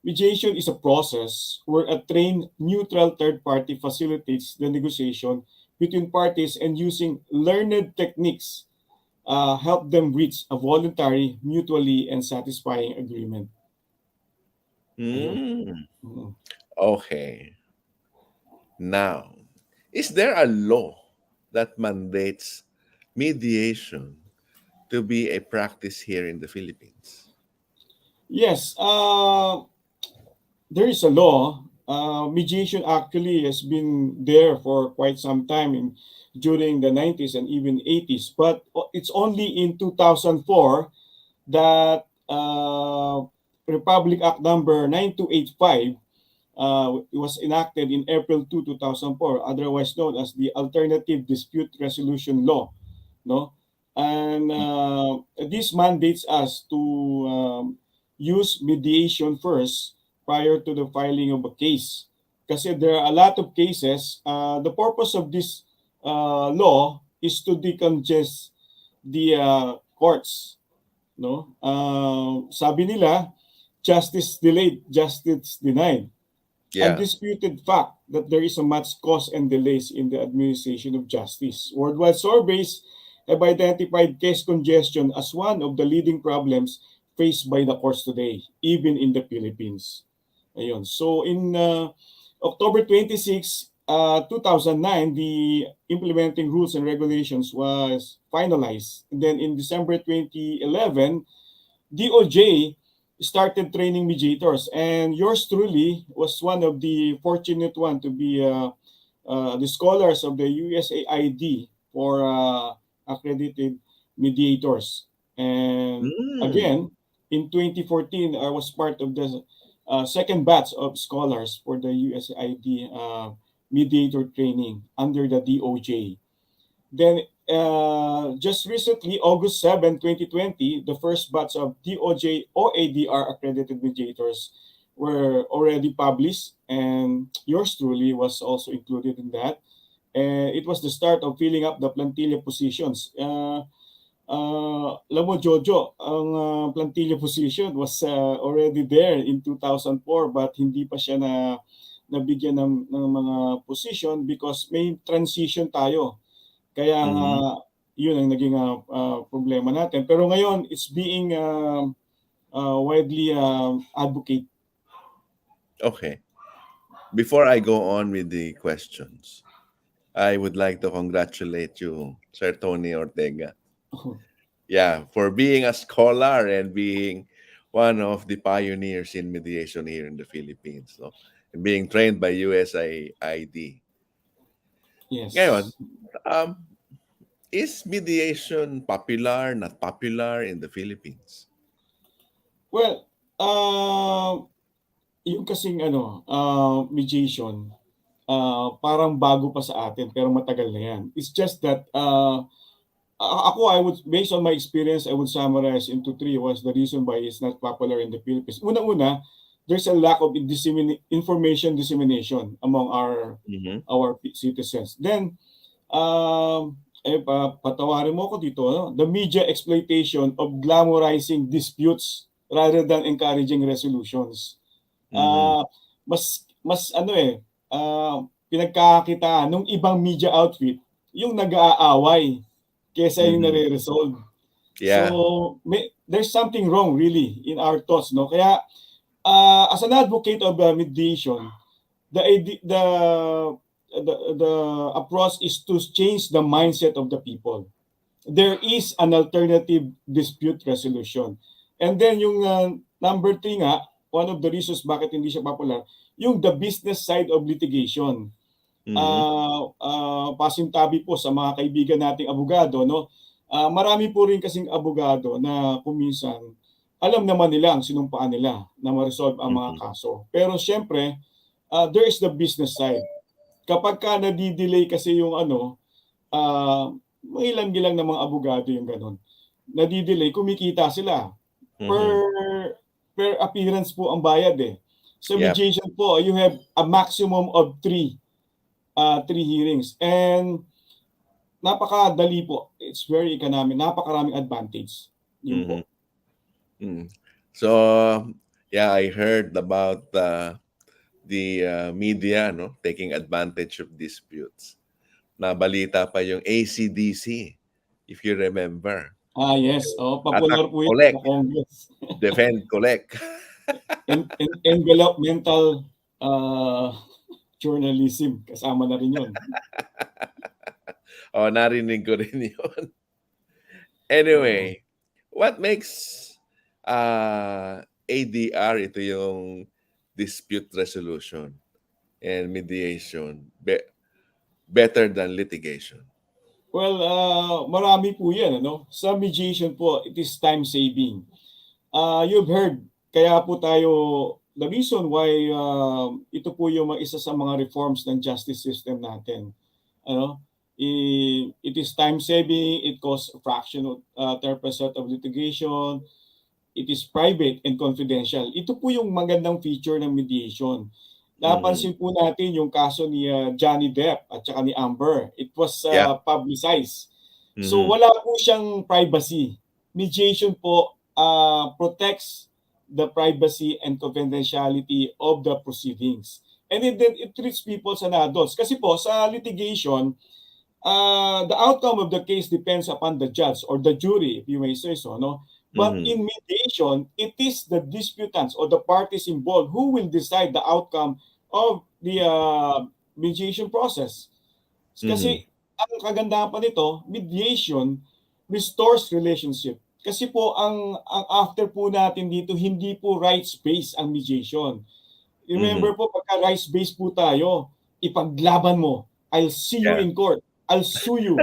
Mediation is a process where a trained neutral third party facilitates the negotiation between parties and using learned techniques help them reach a voluntary, mutually and satisfying agreement. Ayun. Mm, Mm. okay. Now, is there a law that mandates mediation to be a practice here in the Philippines? Yes, there is a law. Mediation actually has been there for quite some time during the 90s and even 80s, but it's only in 2004 that Republic Act number 9285 was enacted in April 2, 2004, otherwise known as the Alternative Dispute Resolution Law. No? And this mandates us to use mediation first prior to the filing of a case. Kasi there are a lot of cases. The purpose of this law is to decongest the courts. No? Sabi nila, justice delayed, justice denied. Yeah. Undisputed fact that there is a much cost and delays in the administration of justice. Worldwide surveys have identified case congestion as one of the leading problems faced by the courts today, even in the Philippines. Ayun. So in October 26, 2009, the implementing rules and regulations was finalized. And then in December 2011, DOJ started training mediators, and yours truly was one of the fortunate one to be the scholars of the USAID for accredited mediators. And Mm, again, in 2014, I was part of the second batch of scholars for the USAID mediator training under the DOJ. Then just recently, August 7, 2020, the first batch of DOJ OADR accredited mediators were already published, and yours truly was also included in that. And it was the start of filling up the plantilla positions. Alam mo, Jojo, ang plantilla position was already there in 2004, but hindi pa siya nabigyan ng mga position because may transition tayo. Kaya mhm. yun ang naging problema natin. Pero ngayon, it's being widely advocate. Okay. Before I go on with the questions, I would like to congratulate you, Sir Tony Ortega. Yeah, for being a scholar and being one of the pioneers in mediation here in the Philippines, no? And being trained by USAID. Ngayon, Yes. um, is mediation popular, not popular in the Philippines? Well, yung kasing mediation, parang bago pa sa atin pero matagal na yan. It's just that ako, based on my experience, I would summarize into three was the reason why it's not popular in the Philippines. Una-una, there's a lack of information dissemination among Mm-hmm. our citizens. Then, patawarin mo ko dito, no? The media exploitation of glamorizing disputes rather than encouraging resolutions. Mm-hmm. Mas pinagkakita nung ibang media outfit yung nag-aaway kesa yung Mm-hmm. nare-resolve. So, Yeah. there's something wrong really in our thoughts, no? Kaya as an advocate of mediation, the ide- the approach is to change the mindset of the people. There is an alternative dispute resolution. And then yung number three nga, one of the reasons bakit hindi siya popular, yung the business side of litigation. Mm-hmm. Pasintabi po sa mga kaibigan nating abogado, no? Marami po rin kasing abogado na kuminsan alam naman nila ang sinumpaan nila na ma-resolve ang mga Mm-hmm. kaso. Pero syempre, there is the business side. Kapag ka nadidelay kasi yung ilang-ilang na mga abogado yung ganun. Nadidelay, kumikita sila. Per Mm-hmm. per appearance po ang bayad eh. Sa Yep. mediation po, you have a maximum of three hearings. And napakadali po. It's very economic. Napakaraming advantage. Yun po. Mm-hmm. So, yeah, I heard about the media, no, taking advantage of disputes. Nabalita pa yung ACDC, if you remember. Yes. Attack, Popular po yan collect, sa Congress. defend, collect. Envelopmental journalism. Kasama na rin yun. Narinig ko rin yun. Anyway, what makes ADR, ito yung dispute resolution and mediation, better than litigation? Well, marami po yan. Sa mediation po, it is time saving. You've heard, kaya po tayo, the reason why ito po yung isa sa mga reforms ng justice system natin. It is time saving, it costs a fraction of 10% of litigation, it is private and confidential. Ito po yung magandang feature ng mediation. Napansin po natin yung kaso ni Johnny Depp at saka ni Amber. It was publicized. So wala po siyang privacy. Mediation po protects the privacy and confidentiality of the proceedings. And it treats people as adults. Kasi po sa litigation, the outcome of the case depends upon the judge or the jury, if you may say so, no? But in mediation, it is the disputants or the parties involved who will decide the outcome of the mediation process. Kasi ang kagandahan pa nito, mediation restores relationship. Kasi po ang after po natin dito, hindi po rights-based ang mediation. Remember po, pagka rights-based po tayo, ipaglaban mo. I'll see you in court. I'll sue you.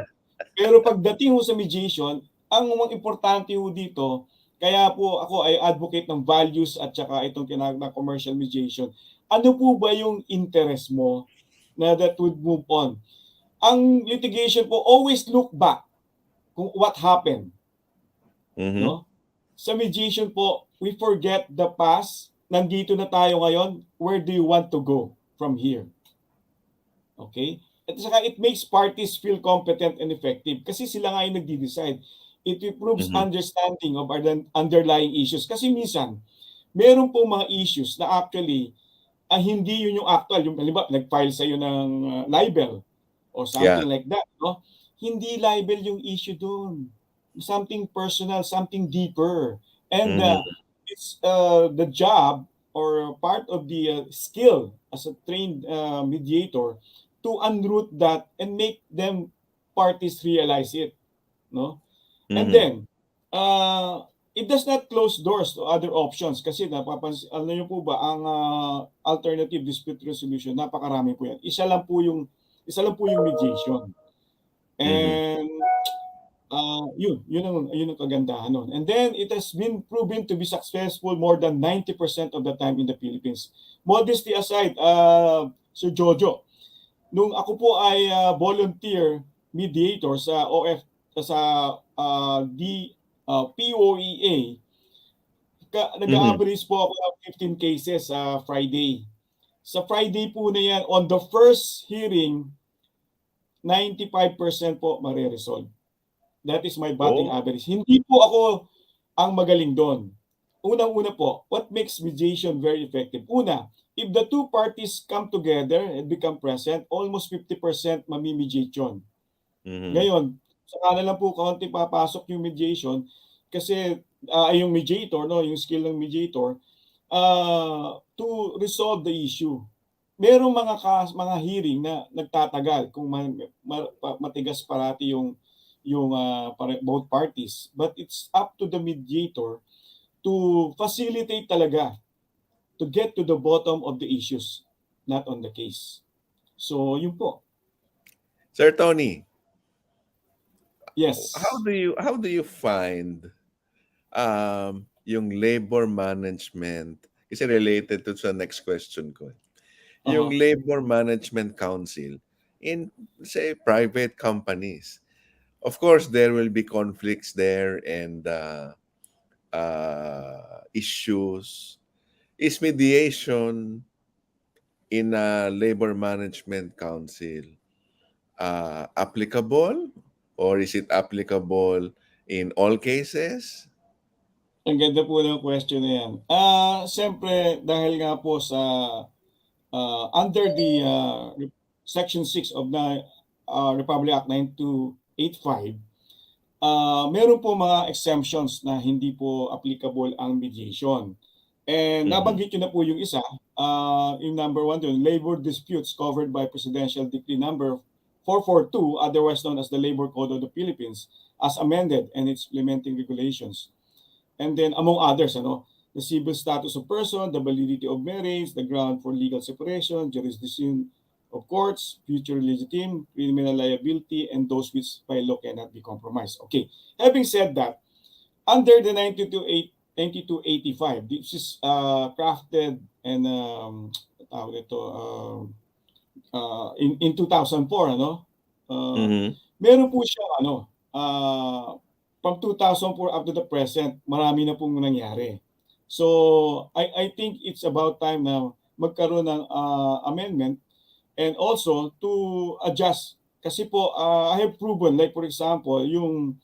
Pero pagdating ho sa mediation, ang importante ho dito, kaya po ako ay advocate ng values at saka itong tinatawag na commercial mediation. Ano po ba yung interest mo na that would move on? Ang litigation po, always look back kung what happened. No? Sa mediation po, we forget the past. Nandito na tayo ngayon. Where do you want to go from here? Okay? At saka it makes parties feel competent and effective kasi sila nga yung nagdi-decide. It improves understanding of our underlying issues. Kasi minsan, meron po mga issues na actually hindi yun yung actual. Yung halimbawa, nag-file sa'yo ng libel or something like that. No? Hindi libel yung issue doon. Something personal, something deeper. And it's the job or part of the skill as a trained mediator to unroot that and make them parties realize it, no? And then it does not close doors to other options kasi alam niyo po ba ang alternative dispute resolution, napakarami po yan. Isa lang po yung mediation. And yun ang kagandahan nun. And then it has been proven to be successful more than 90% of the time in the Philippines. Modesty aside, Sir Jojo, nung ako po ay volunteer mediator sa POEA, nag-average po ako ng 15 cases sa Friday. Sa Friday po na yan, on the first hearing, 95% po mare-resolve. That is my batting average. Hindi po ako ang magaling doon. Unang-una po, what makes mediation very effective? Una, if the two parties come together and become present, almost 50% mamimediate yun. Ngayon, saka na lang po kaunti papasok yung mediation kasi yung mediator, no, yung skill ng mediator, to resolve the issue. Merong mga hearing na nagtatagal kung matigas parati yung both parties, but it's up to the mediator to facilitate talaga to get to the bottom of the issues, not on the case. So yun po. Sir Tony. Yes. How do you find yung labor management, kasi related to sa next question ko. Yung labor management council in, say, private companies. Of course, there will be conflicts there and issues. Is mediation in a labor management council applicable, or is it applicable in all cases? Ang ganda po ng question na yan. Siyempre, dahil nga po sa under the Section 6 of the Republic Act 9285, meron po mga exemptions na hindi po applicable ang mediation. And nabanggit nyo na po yung isa, yung number 1 doon, labor disputes covered by Presidential Decree number 442, otherwise known as the Labor Code of the Philippines, as amended and its implementing regulations. And then among others, the civil status of person, the validity of marriage, the ground for legal separation, jurisdiction of courts, future legitimate, criminal liability, and those which by law cannot be compromised. Okay, having said that, under the 9285, this is crafted and in 2004, meron po siya from 2004 up to the present, marami na pong nangyari. So I think it's about time na magkaroon ng amendment and also to adjust. Kasi po, I have proven, like for example, yung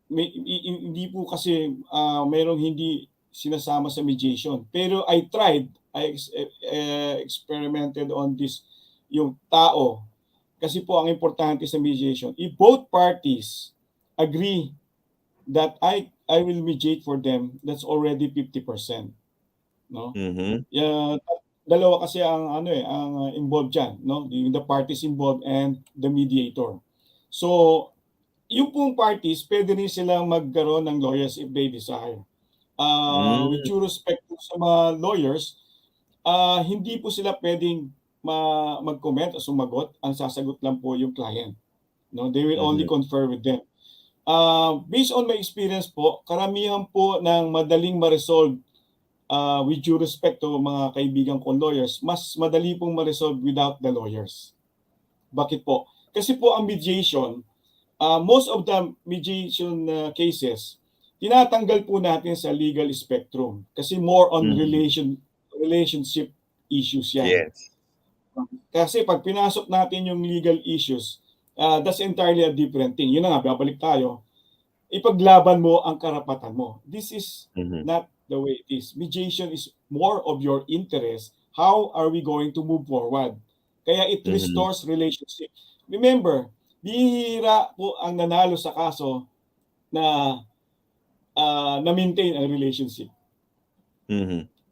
hindi po kasi mayroong hindi sinasama sa mediation. Pero I experimented on this, yung tao. Kasi po ang importante sa mediation, if both parties agree that I will mediate for them, that's already 50%. No? Dalawa kasi ang ang involved diyan, no? The parties involved and the mediator. So, yung pong parties, pwede rin silang magkaroon ng lawyers if they desire. With due respect to sa mga lawyers, hindi po sila pwedeng mag-comment o sumagot. Ang sasagot lang po yung client. No, they will only confer with them. Based on my experience po, karamihan po ng madaling ma-resolve with due respect to mga kaibigan kong lawyers, mas madali pong ma-resolve without the lawyers. Bakit po? Kasi po ang mediation, most of the mediation cases, tinatanggal po natin sa legal spectrum kasi more on relationship issues yan. Yes. Kasi pag pinasok natin yung legal issues, that's entirely a different thing. Yun na nga, babalik tayo. Ipaglaban mo ang karapatan mo. This is not the way it is. Mediation is more of your interest. How are we going to move forward? Kaya it restores relationship. Remember, bihira po ang nanalo sa kaso na na-maintain ang relationship.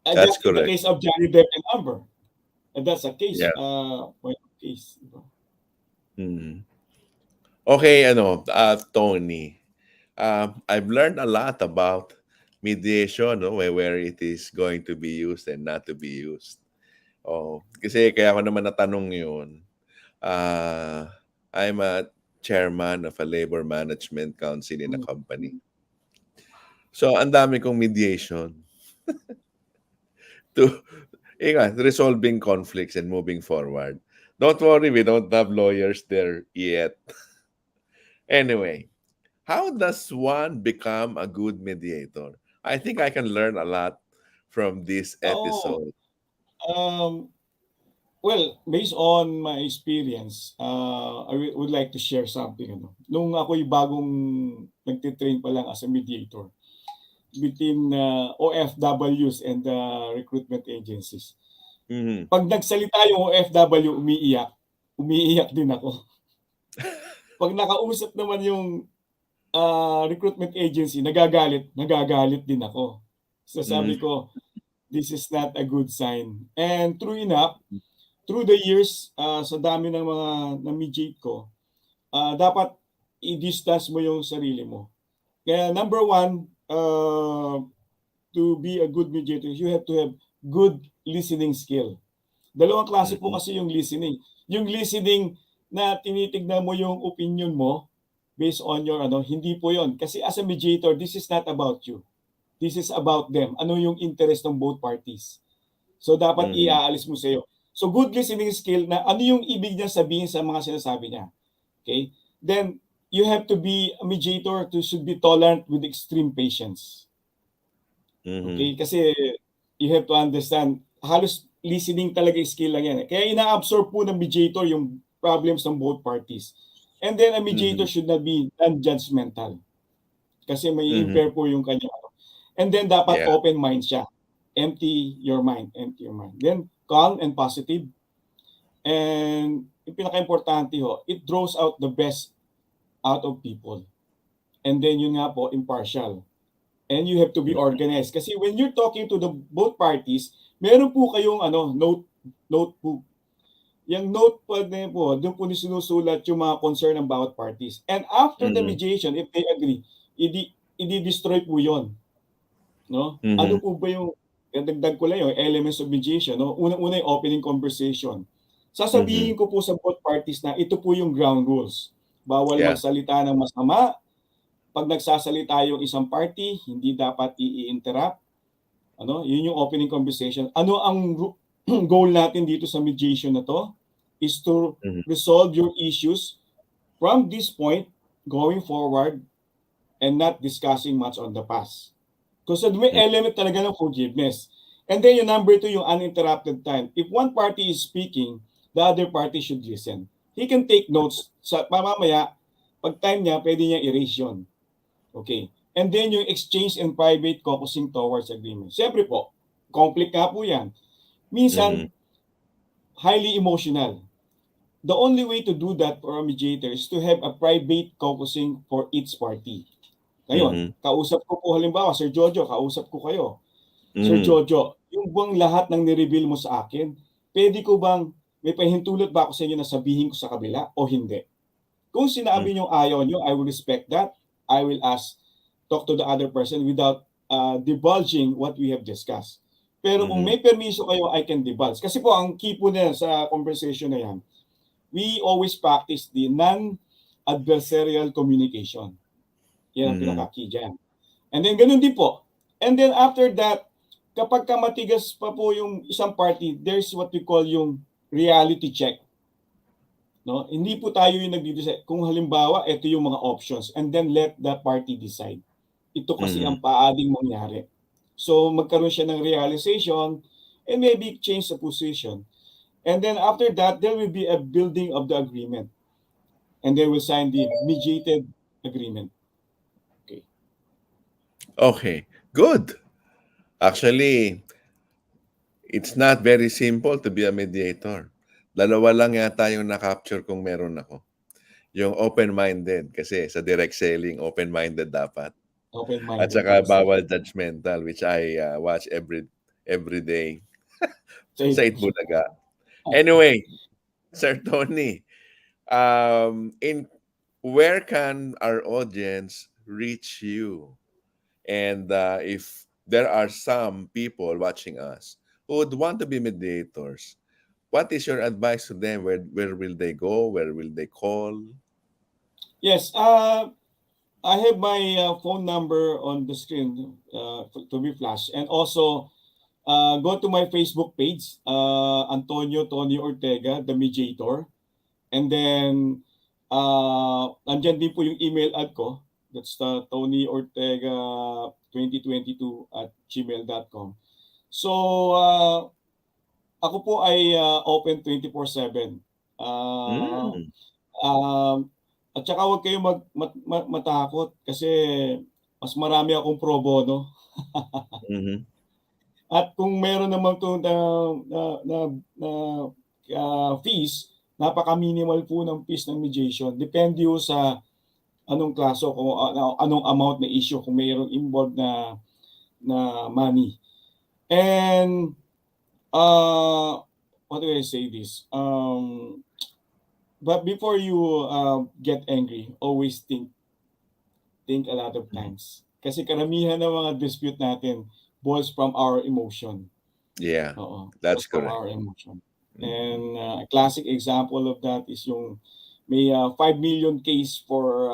That's correct. In the case of Johnny Depp and Amber. And that's a case, Yeah. point of case. Diba? Mm. Okay, Tony. I've learned a lot about mediation, no, where it is going to be used and not to be used. Oh, kasi kaya ako naman natanong yun. I'm a chairman of a labor management council in a Mm. company. So, ang dami kong mediation to resolving conflicts and moving forward. Don't worry, we don't have lawyers there yet. Anyway, how does one become a good mediator? I think I can learn a lot from this Oh, episode. um, well, based on my experience, would like to share something. Ano. Nung ako'y bagong nagtitrain pa lang as a mediator between OFWs and recruitment agencies. Mhm. Pag nagsalita yung OFW, umiiyak din ako. Pag nakausap naman yung recruitment agency, nagagalit din ako. So Mm. sabi ko, this is not a good sign. And true enough, through the years, sa dami ng mga na-mediate ko, dapat i-distance mo yung sarili mo. Kaya number one, to be a good mediator, you have to have good listening skill. Dalawang klase po Mhm. kasi yung listening. Yung listening na tinitignan mo yung opinion mo based on your hindi po yon. Kasi as a mediator, this is not about you. This is about them. Ano yung interest ng both parties. So dapat Mhm. iaalis mo sa'yo. So good listening skill na ano yung ibig niya sabihin sa mga sinasabi niya. Okay? Then you have to be a mediator to should be tolerant with extreme patience. Mhm. Okay? Kasi you have to understand, halos listening talaga yung skill lang yan. Kaya ina-absorb po ng mediator yung problems ng both parties. And then a mediator Mhm. should not be non-judgmental. Kasi may Mhm. impair po yung kanya. And then dapat Yeah. open mind siya. Empty your mind. Then calm and positive. And yung pinaka-importante it draws out the best out of people. And then yun nga po, impartial. And you have to be organized. Kasi when you're talking to the both parties, meron po kayong notebook. Yung notepad na yun po, doon po sinusulat yung mga concern ng bawat parties. And after the Mhm. mediation, if they agree, i-destroy po yon. No? Ano Mhm. po ba yung, dagdag ko lang yung elements of mediation. No? Unang-una yung opening conversation. Mhm. Sasabihin ko po sa both parties na ito po yung ground rules. Bawal Yeah. magsalita ng masama. Pag nagsasalita yung isang party, hindi dapat i-interrupt. Yun yung opening conversation. Ano ang goal natin dito sa mediation na to? Is to Mhm. resolve your issues from this point going forward and not discussing much on the past. Kasi may Mhm. element talaga ng forgiveness. And then yung number two, yung uninterrupted time. If one party is speaking, the other party should listen. He can take notes. Sa mamamaya, pag time niya, pwede niya erase yun. Okay. And then yung exchange and private focusing towards agreement. Siyempre po, conflict nga po yan. Mhm. Minsan, highly emotional. The only way to do that for a mediator is to have a private caucusing for each party. Ngayon, Mhm. kausap ko po halimbawa, Sir Jojo, kausap ko kayo. Sir Mhm. Jojo, yung bang lahat ng nireveal mo sa akin, pwede ko bang, may pahintulot ba ako sa inyo na sabihin ko sa kabila o hindi? Kung Mhm. sinabi nyo ayaw nyo, I will respect that. I will talk to the other person without divulging what we have discussed. Pero kung Mhm. may permiso kayo, I can divulge. Kasi po, ang key po na sa conversation na yan, we always practice the non-adversarial communication. Yan ang Mhm. pinaka-key dyan. And then, ganun din po. And then after that, kapag ka matigas pa po yung isang party, there's what we call yung reality check. No? Hindi po tayo yung nagdi-decide. Kung halimbawa, ito yung mga options and then let the party decide. Ito kasi Mhm. ang paading mangyari. So magkaroon siya ng realization and maybe change the position. And then after that, there will be a building of the agreement. And they will sign the mediated agreement. Okay. Okay. Good. Actually, it's not very simple to be a mediator. Dalawa lang yata yung na-capture kung meron ako. Yung open-minded kasi sa direct selling, open-minded dapat. At Open-minded. saka Yes. bawal judgmental, which I watch every day So, sa Itbulaga. Anyway, Sir Tony, in where can our audience reach you? And if there are some people watching us who would want to be mediators, what is your advice to them? Where will they go? Where will they call? Yes, I have my phone number on the screen to be flashed. And also, go to my Facebook page, Antonio Tony Ortega, the mediator. And then, andyan din po yung email ad ko. That's Tony Ortega 2022 at gmail.com. So, ako po ay open 24/7. At saka huwag kayo matakot kasi mas marami akong pro bono. At kung meron naman itong fees, napaka-minimal po ng fees ng mediation. Depende po sa anong klaso, kung anong amount na issue, kung mayroong involved na money. And what do I say this? But before you get angry, always think a lot of times. Kasi karamihan ng mga dispute natin boils from our emotion. Yeah, that's from correct. our emotion. And a classic example of that is yung may 5 million case for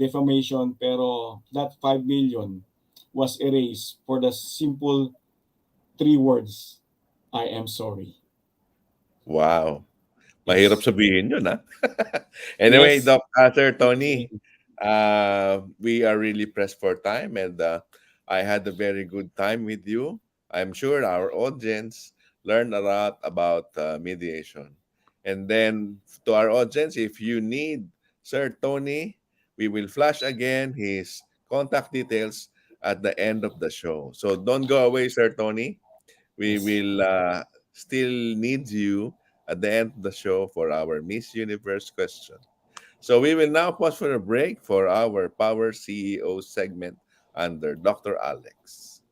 defamation, pero that 5 million was erased for the simple 3 words, I am sorry. Wow. Mahirap sabihin yun, ha? Anyway, Yes. Sir Tony, we are really pressed for time, and I had a very good time with you. I'm sure our audience learned a lot about mediation. And then to our audience, if you need Sir Tony, we will flash again his contact details at the end of the show. So don't go away, Sir Tony. We will still need you at the end of the show for our Miss Universe question. So we will now pause for a break for our Power CEO segment under Dr. Alex.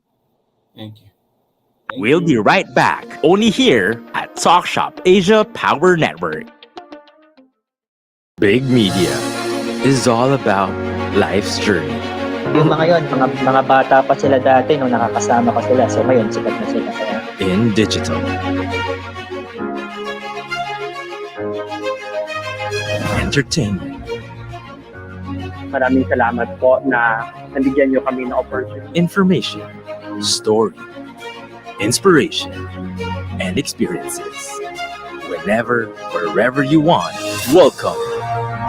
Thank you. We'll be right back, only here at Talk.Shop.Asia Power Network. Big Media is all about life's journey. Yung mga yun, mga bata pa sila dati nung nakakasama ko sila. So ngayon, sikat na sila. Kaya in digital, entertainment, maraming salamat po na nabigyan nyo kami ng opportunity. information, story, inspiration, and experiences. Whenever, wherever you want, welcome.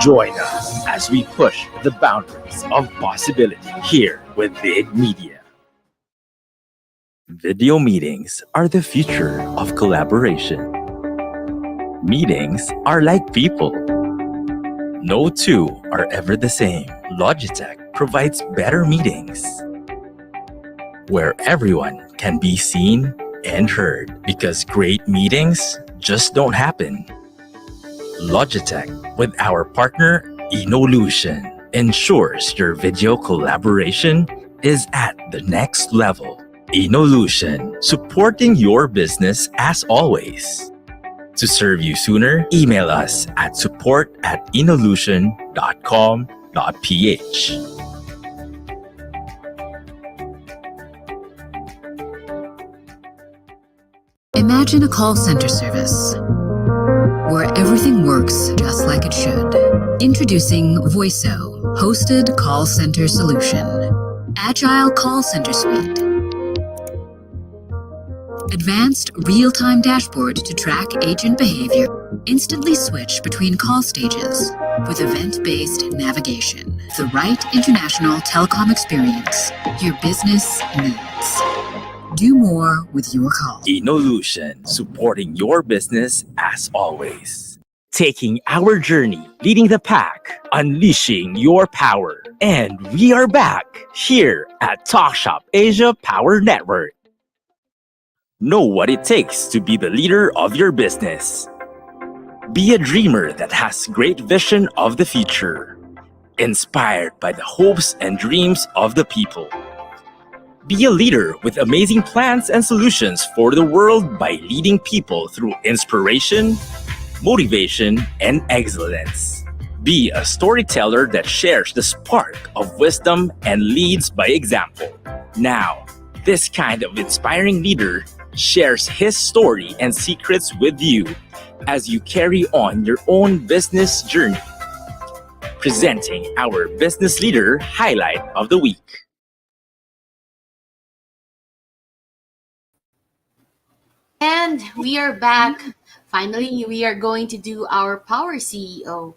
Join us as we push the boundaries of possibility here with Big Media. Video meetings are the future of collaboration. Meetings are like people. No two are ever the same. Logitech provides better meetings where everyone can be seen and heard, because great meetings just don't happen. Logitech, with our partner Inolution, ensures your video collaboration is at the next level. Inolution, supporting your business as always. To serve you sooner, email us at support@inolution.com.ph. Imagine a call center service where everything works just like it should. Introducing Voiso, hosted call center solution. Agile call center suite. Advanced real-time dashboard to track agent behavior. Instantly switch between call stages with event-based navigation. The right international telecom experience your business needs. Do more with your call. Inolution, supporting your business as always. Taking our journey, leading the pack, unleashing your power. And we are back here at Talk.Shop.Asia Power Network. Know what it takes to be the leader of your business. Be a dreamer that has great vision of the future, inspired by the hopes and dreams of the people. Be a leader with amazing plans and solutions for the world by leading people through inspiration, motivation, and excellence. Be a storyteller that shares the spark of wisdom and leads by example. Now, this kind of inspiring leader shares his story and secrets with you as you carry on your own business journey. Presenting our Business Leader Highlight of the Week. And we are back. Finally, we are going to do our Power CEO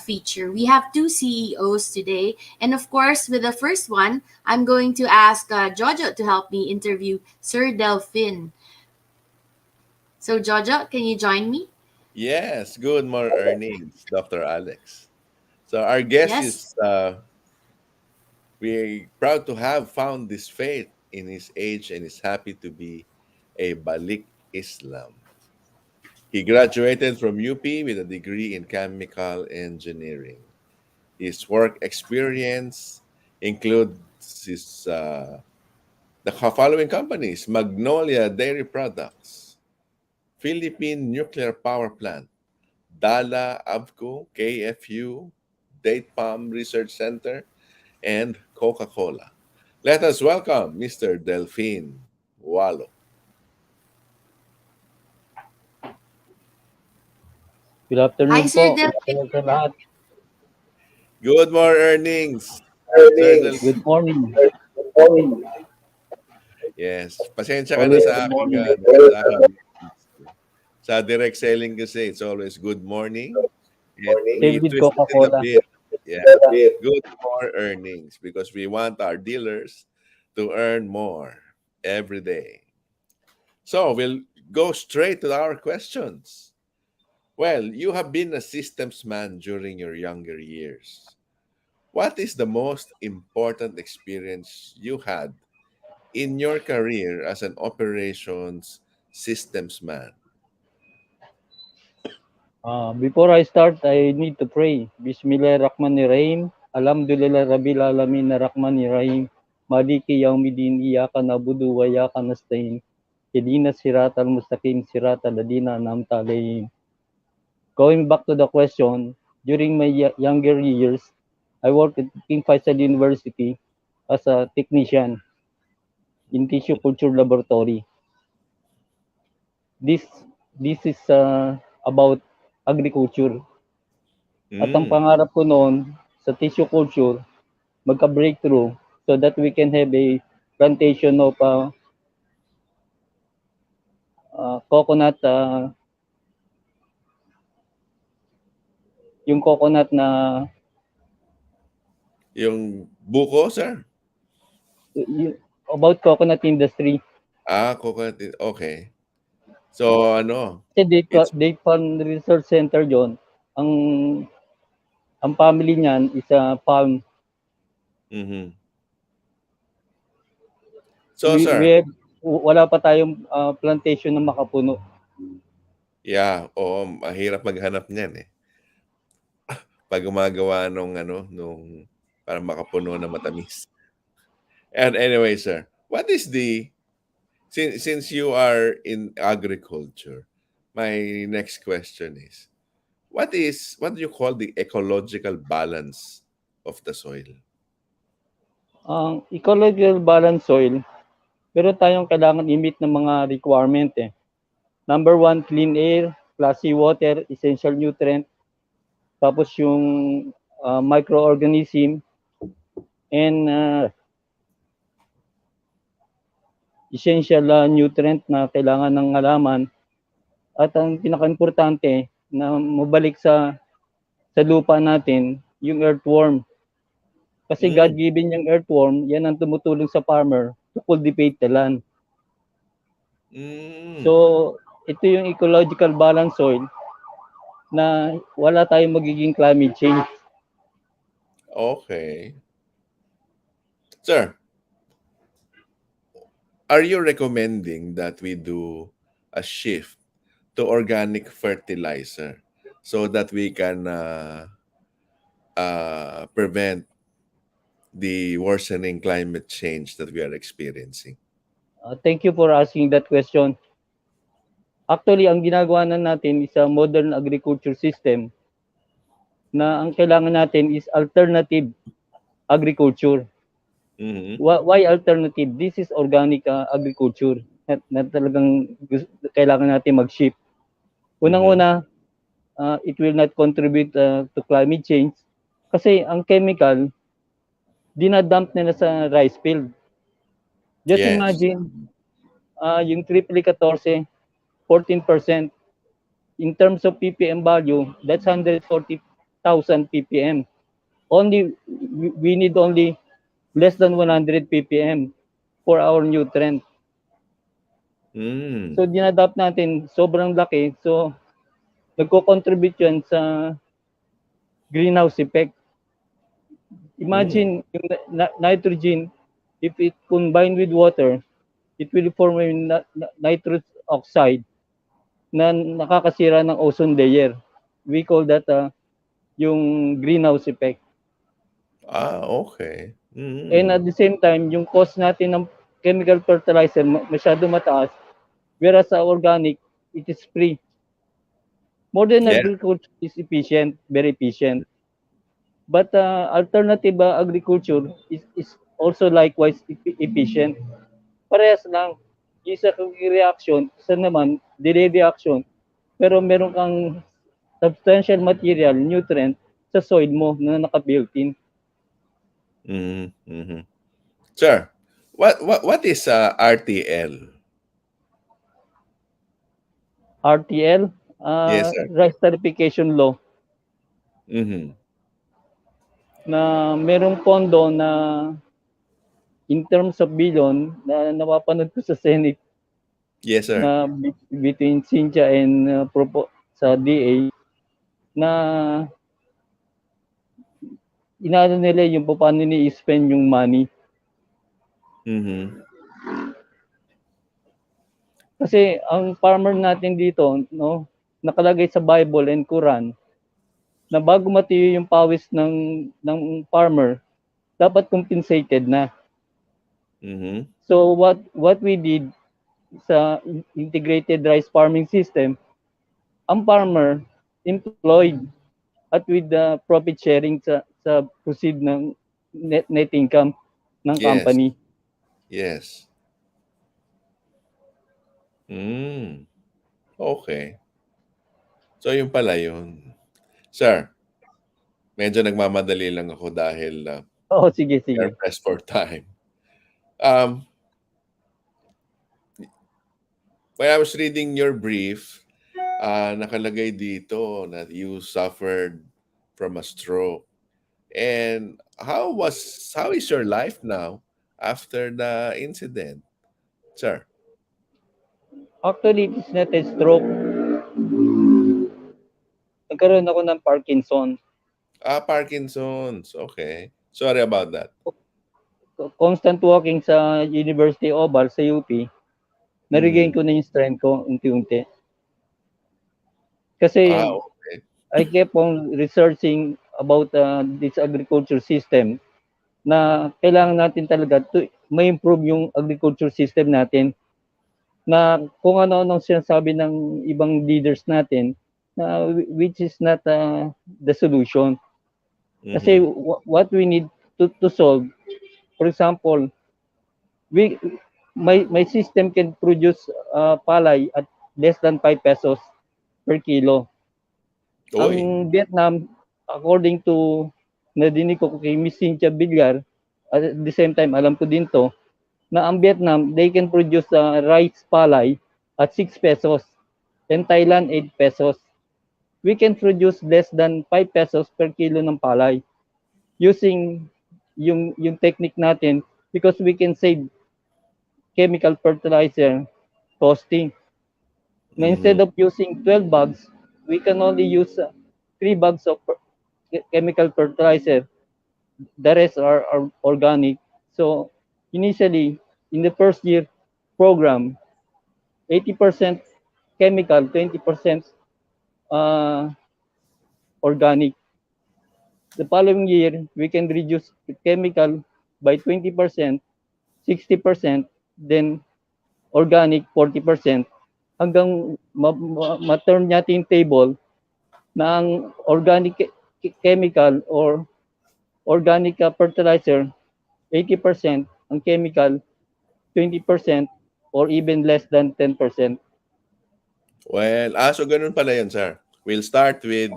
feature. We have two CEOs today. And of course, with the first one, I'm going to ask Jojo to help me interview Sir Delphine. So, Jojo, can you join me? Yes, good more earnings, Dr. Alex. So our guest Yes. is we're proud to have found this faith in his age and is happy to be a Balik Islam. He graduated from UP with a degree in chemical engineering. His work experience includes the following companies: Magnolia Dairy Products, Philippine Nuclear Power Plant, Dala Avco, KFU, Date Palm Research Center, and Coca-Cola. Let us welcome Mr. Delphine Walo. Good Hi, afternoon Sir po. Good Delphine. afternoon sa lahat. Good more earnings, Sir Good Delphine. morning. Yes, pasensya ka na Always sa good aking, morning. sa aking sa direct selling kasi it's always good morning. And we Same with twisted it a Coca-Cola. bit. Yeah, good more earnings because we want our dealers to earn more every day. So we'll go straight to our questions. Well, you have been a systems man during your younger years. What is the most important experience you had in your career as an operations systems man? Before I start, I need to pray. Bismillahirrahmanirrahim. Alhamdulillah Rabbil Alamin Rahmanirrahim. Maliki Yawmiddin Iyaka Na'budu wa Iyaka Nasta'in. Ihdina siratal mustaqim siratal ladina an'amta alaihim. Going back to the question, during my younger years, I worked at King Faisal University as a technician in tissue culture laboratory. This this is about agriculture. At ang Mm, pangarap ko noon sa tissue culture, magka-breakthrough so that we can have a plantation of coconut, yung coconut na yung buko, sir? about coconut industry. Coconut. Okay. So, ano, Kasi it's Date Farm Research Center yon. Ang ang family niyan is a farm. mhm. So, We sir, have, wala pa tayong plantation na makapuno. yeah, oo, mahirap maghanap niyan eh. Pag gumagawa nung ano, nung para makapuno na matamis. And anyway, sir, what is the since you are in agriculture, my next question is, what do you call the ecological balance of the soil? Ang ecological balance soil, pero tayong kailangan i-meet ng mga requirement eh. Number one, clean air, classy water, essential nutrient, tapos yung microorganism, and essential nutrient na kailangan ng halaman. At ang pinaka-importante na mabalik sa lupa natin, yung earthworm. Kasi Mm, God-given yung earthworm, yan ang tumutulong sa farmer to cultivate the land. mm, So, ito yung ecological balance soil na wala tayong magiging climate change. okay. Sir, are you recommending that we do a shift to organic fertilizer so that we can prevent the worsening climate change that we are experiencing? Thank you for asking that question. Actually, ang ginagawa na natin is a modern agriculture system na ang kailangan natin is alternative agriculture. Mm-hmm. Why alternative? This is organic agriculture na talagang kailangan natin mag-shift. Unang-una, it will not contribute to climate change kasi ang chemical, dinadump nila sa rice field. Just Yes. imagine, yung triple 14, 14%. In terms of ppm value, that's 140,000 ppm. Only we need only less than 100 ppm for our nutrient. Mm. So dinadapt natin sobrang laki. So nagko-contribute 'yan sa greenhouse effect. Mm. Imagine yung nitrogen, if it combine with water, it will form a nitrous oxide na nakakasira ng ozone layer. We call that yung greenhouse effect. Okay. And at the same time, yung cost natin ng chemical fertilizer masyado mataas, whereas sa organic, it is free. Modern Yeah. agriculture is efficient, very efficient. But alternative agriculture is also likewise efficient. Parehas lang. Isa kang reaction, isa naman, delay reaction. Pero meron kang substantial material, nutrient, sa soil mo na naka-built-in. Mm-hmm. Sir, what is RTL? RTL, Yes, sir. Rice Tarification Law, Mm-hmm. na merong pondo na in terms of billion na napapanood ko sa Senate Yes, sir. na between Cynthia and sa DA na inaano nila yung paano ni-spend yung money. Mm-hmm. Kasi ang farmer natin dito, no, nakalagay sa Bible and Quran na bago matiyo yung pawis ng farmer, dapat compensated na. Mm-hmm. So what we did sa integrated rice farming system, ang farmer employed at with the profit sharing sa proceed ng net income ng Yes. company. Yes. Okay. So, yun pala yun. Sir, medyo nagmamadali lang ako dahil Sige. we are pressed for time. When I was reading your brief, nakalagay dito na you suffered from a stroke. And how is your life now after the incident, sir? Actually, it's not a stroke. Nagkaroon ako ng Parkinson. Parkinson's. Okay. Sorry about that. Constant walking sa University Oval sa UP, na-regain ko na yung strength ko unti-unti. Kasi Okay. I kept on researching about this agriculture system na kailangan natin talaga to ma-improve yung agriculture system natin, na kung ano-ano sinasabi ng ibang leaders natin na which is not the solution. Kasi what we need to solve, for example, my system can produce palay at less than 5 pesos per kilo. Oy. Ang Vietnam, according to nadinig ko kay Miss Cynthia Villar, at the same time alam ko din to, na ang Vietnam, they can produce rice palay at 6 pesos and Thailand 8 pesos. We can produce less than 5 pesos per kilo ng palay using yung technique natin because we can save chemical fertilizer costing. Na instead of using 12 bags, we can only use 3 bags of chemical fertilizer. The rest are organic. So initially, in the first year program, 80% chemical, 20% organic. the following year, we can reduce the chemical by 20%, 60%, then organic 40%, hanggang ma-turn natin yung table na ang organic chemical or organic fertilizer 80%, ang chemical 20%, or even less than 10%. Well, so ganun pala yun, sir. We'll start with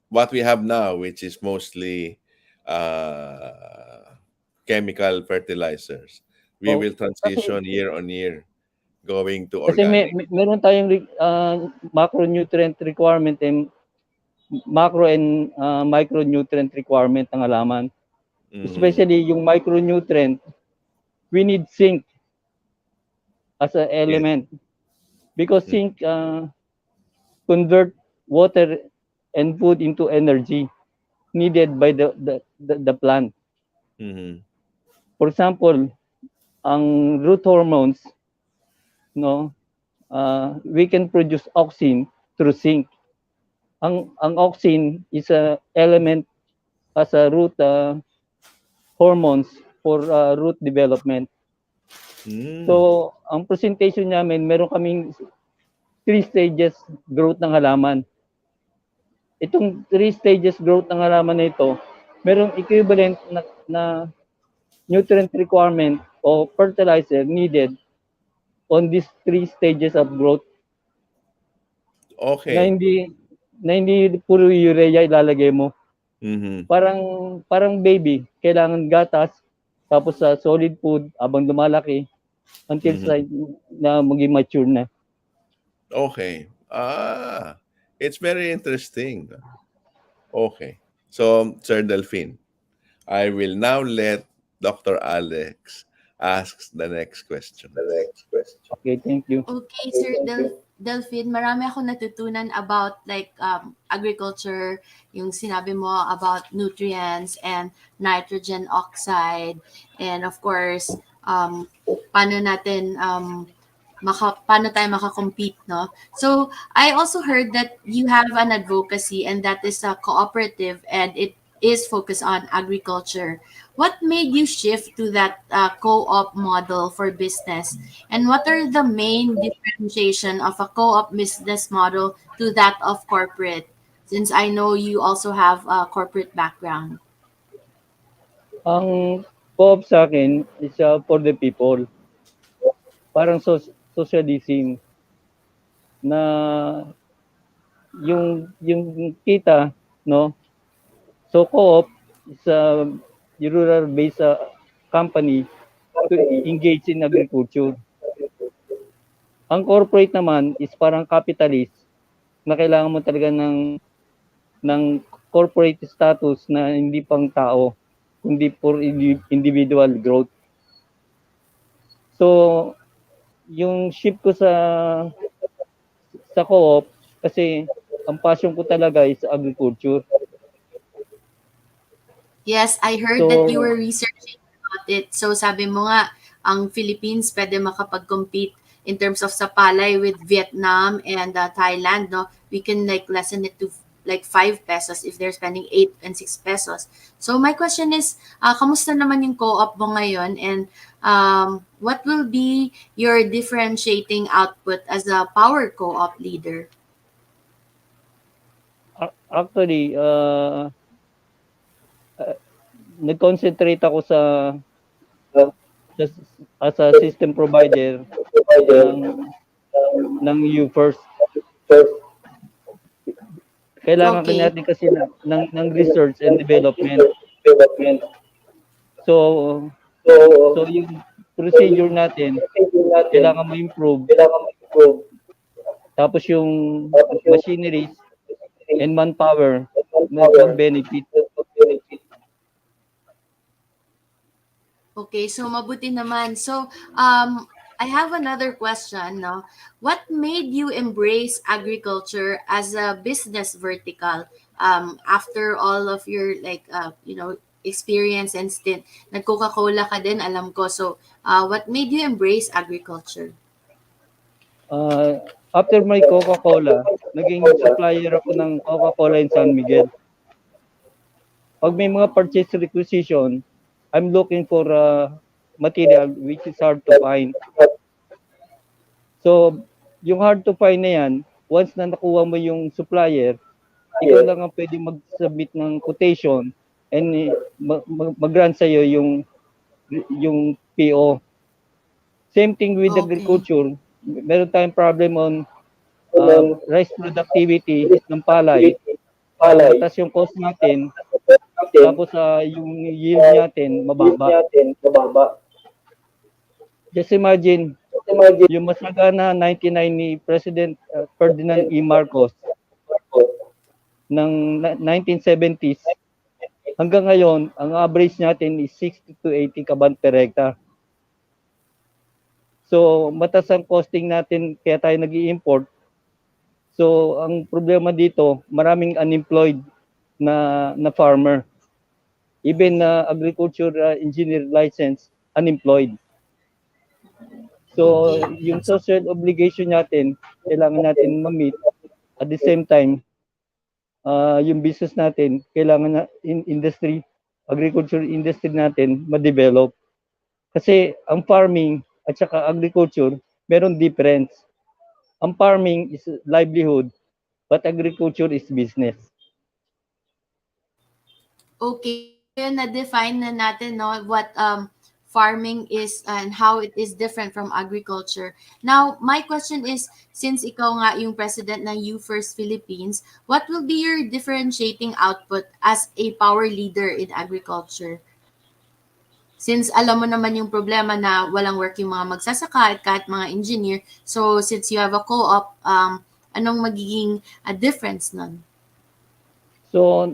what we have now, which is mostly chemical fertilizers. We will transition year on year going to Kasi organic. meron tayong macronutrient requirement and macro and micronutrient requirement ng halaman. Especially yung micronutrient, we need zinc as an element. Because zinc convert water and food into energy needed by the plant. For example, ang root hormones, no, we can produce auxin through zinc. Ang auxin is a element as a root hormones for root development. So, ang presentation namin, meron kaming 3 stages growth ng halaman. Itong 3 stages growth ng halaman na ito, merong equivalent na nutrient requirement o fertilizer needed on these 3 stages of growth. Okay. Na hindi puro urea ilalagay mo. Parang baby, kailangan gatas, tapos sa solid food habang lumalaki until na maging mature na. Okay. It's very interesting. Okay. So, Sir Delphine, I will now let Dr. Alex ask the next question. Okay, thank you. Okay, Sir Delphine, marami ako natutunan about like agriculture, yung sinabi mo about nutrients and nitrogen oxide, and of course, paano tayo makakompete, no? So, I also heard that you have an advocacy and that is a cooperative and it is focused on agriculture. What made you shift to that co-op model for business? And what are the main differentiation of a co-op business model to that of corporate? Since I know you also have a corporate background. Ang co-op sa akin is for the people. Parang socialism na yung kita, no? So co-op is a rural-based company to engage in agriculture. Ang corporate naman is parang capitalist na kailangan mo talaga ng corporate status na hindi pang tao, hindi for individual growth. So, yung shift ko sa co-op kasi ang passion ko talaga is agriculture. Yes, I heard that you were researching about it. So sabi mo nga, ang Philippines pwede makapag-compete in terms of sa palay with Vietnam and Thailand, no? We can like lessen it to like 5 pesos if they're spending 8 and 6 pesos. So my question is, kamusta naman yung co-op mo ngayon and what will be your differentiating output as a power co-op leader? Actually, nag-concentrate ako as a system provider ng U-First. Kailangan natin kasi ng research and development. So yung procedure natin, kailangan ma-improve. Tapos yung machineries and manpower mag-benefit. Okay, so mabuti naman. So, I have another question, no? What made you embrace agriculture as a business vertical after all of your experience and stint? Nag-Coca-Cola ka din, alam ko. So, what made you embrace agriculture? After my Coca-Cola, naging supplier ako ng Coca-Cola in San Miguel. Pag may mga purchase requisition, I'm looking for material which is hard to find. So, yung hard to find na yan, once na nakuha mo yung supplier, ikaw lang ang pwede mag-submit ng quotation and mag-grant sa'yo yung PO. Same thing with Okay. agriculture. Meron tayong problem on rice productivity ng palay. Mataas yung cost natin, tapos yung yield natin mababa. Just imagine, yung masagana 99 ni President Ferdinand E. Marcos ng 1970s, hanggang ngayon, ang average natin is 60 to 80 kaban per hectare. So, mataas ang costing natin kaya tayo nag-i-import. So, ang problema dito, maraming unemployed na farmer. Even agriculture engineer license, unemployed. So, yung social obligation natin, kailangan natin ma-meet. At the same time, yung business natin, kailangan na industry, agriculture industry natin ma-develop. Kasi ang farming at saka agriculture, meron difference. Ang farming is livelihood, but agriculture is business. Okay, so yun na-define na natin no what farming is and how it is different from agriculture. Now, my question is, since ikaw nga yung president ng You First Philippines, what will be your differentiating output as a power leader in agriculture? Since alam mo naman yung problema na walang work yung mga magsasaka at kahit mga engineer, so since you have a co-op, anong magiging difference nun? So,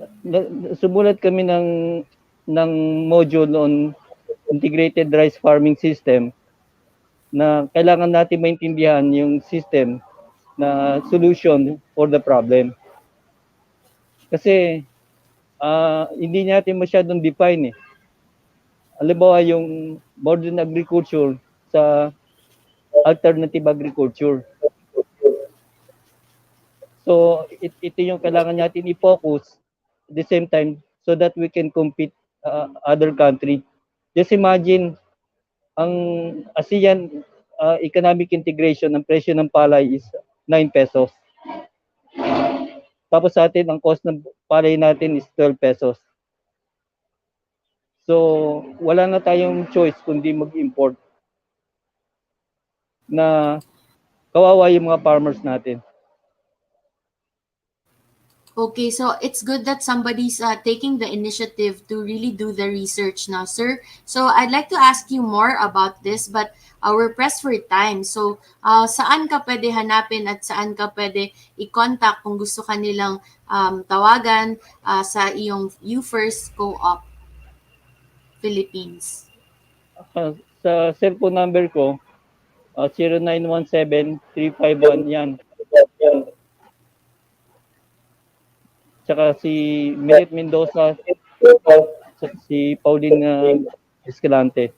sumulat kami ng module on integrated rice farming system na kailangan natin maintindihan yung system na solution for the problem. Kasi hindi natin masyadong define eh. Halimbawa yung modern agriculture sa alternative agriculture. So, ito yung kailangan natin i-focus at the same time so that we can compete other country. Just imagine, ang ASEAN economic integration, ang presyo ng palay is 9 pesos. Tapos sa atin, ang cost ng palay natin is 12 pesos. So, wala na tayong choice kundi mag-import na kawawa yung mga farmers natin. Okay, so it's good that somebody's taking the initiative to really do the research now, sir. So I'd like to ask you more about this, but we're pressed for time. So saan ka pwede hanapin at saan ka pwede i-contact kung gusto ka nilang tawagan sa iyong You First Co-op Philippines? Sa cellphone number ko, 0917-351 yan. Tsaka si Miret Mendoza, si Pauline Escalante.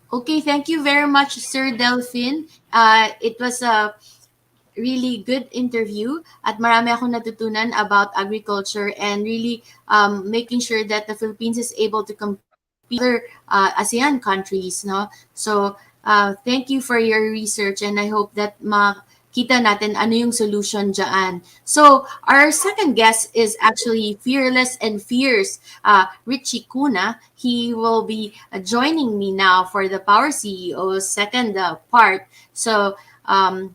Okay, thank you very much, Sir Delphin. It was a really good interview at marami akong natutunan about agriculture and really making sure that the Philippines is able to compete with other ASEAN countries. No? So thank you for your research and I hope that makita natin ano yung solution dyan. So our second guest is actually Fearless and Fierce, Richie Cuna. He will be joining me now for the Power CEO's second part. So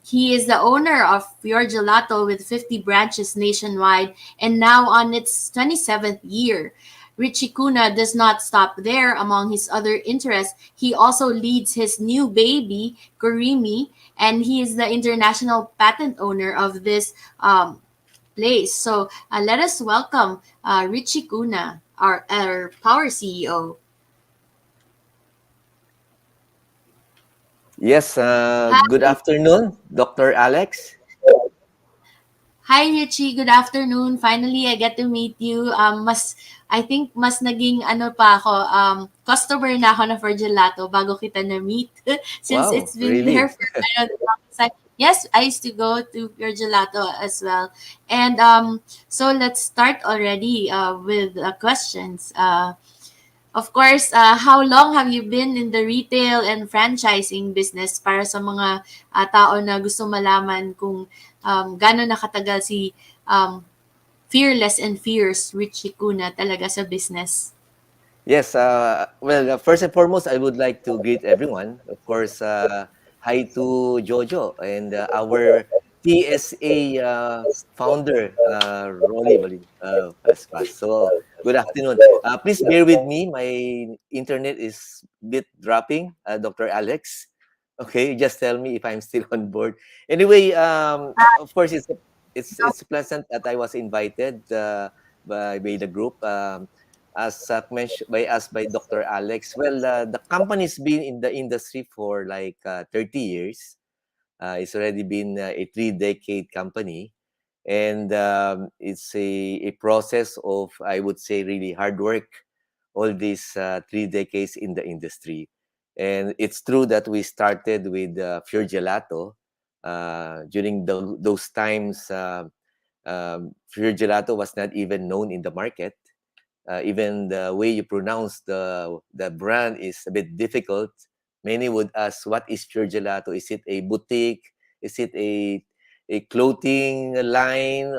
he is the owner of Fior Gelato with 50 branches nationwide and now on its 27th year. Richie Cuna does not stop there. Among his other interests, he also leads his new baby, Kurimi, and he is the international patent owner of this place. So let us welcome Richie Cuna, our Power CEO. Yes, good afternoon, Dr. Alex. Hi Richie, good afternoon. Finally, I get to meet you. I think mas naging pa ako, customer na ako na for gelato bago kita na-meet. Since Wow, it's been really? there for Yes, I used to go to Pure Gelato as well. And so let's start already with questions. Of course, how long have you been in the retail and franchising business para sa mga tao na gusto malaman kung gano'n nakatagal si um, Fearless and Fierce Richie Kuna talaga sa business? Yes, well, first and foremost, I would like to greet everyone. Of course, hi to Jojo and our TSA founder, Rolly Paspas. So, good afternoon. Please bear with me. My internet is bit dropping, Dr. Alex. Okay, just tell me if I'm still on board. Anyway, of course, it's pleasant that I was invited by the group. As mentioned by us by Dr. Alex. Well, the company's been in the industry for like 30 years. It's already been a 3-decade company. And it's a process of, I would say, really hard work, all these 3 decades in the industry. And it's true that we started with Pure Gelato. During those times, Pure Gelato was not even known in the market. Even the way you pronounce the brand is a bit difficult. Many would ask, "What is Pure Gelato? Is it a boutique? Is it a clothing line?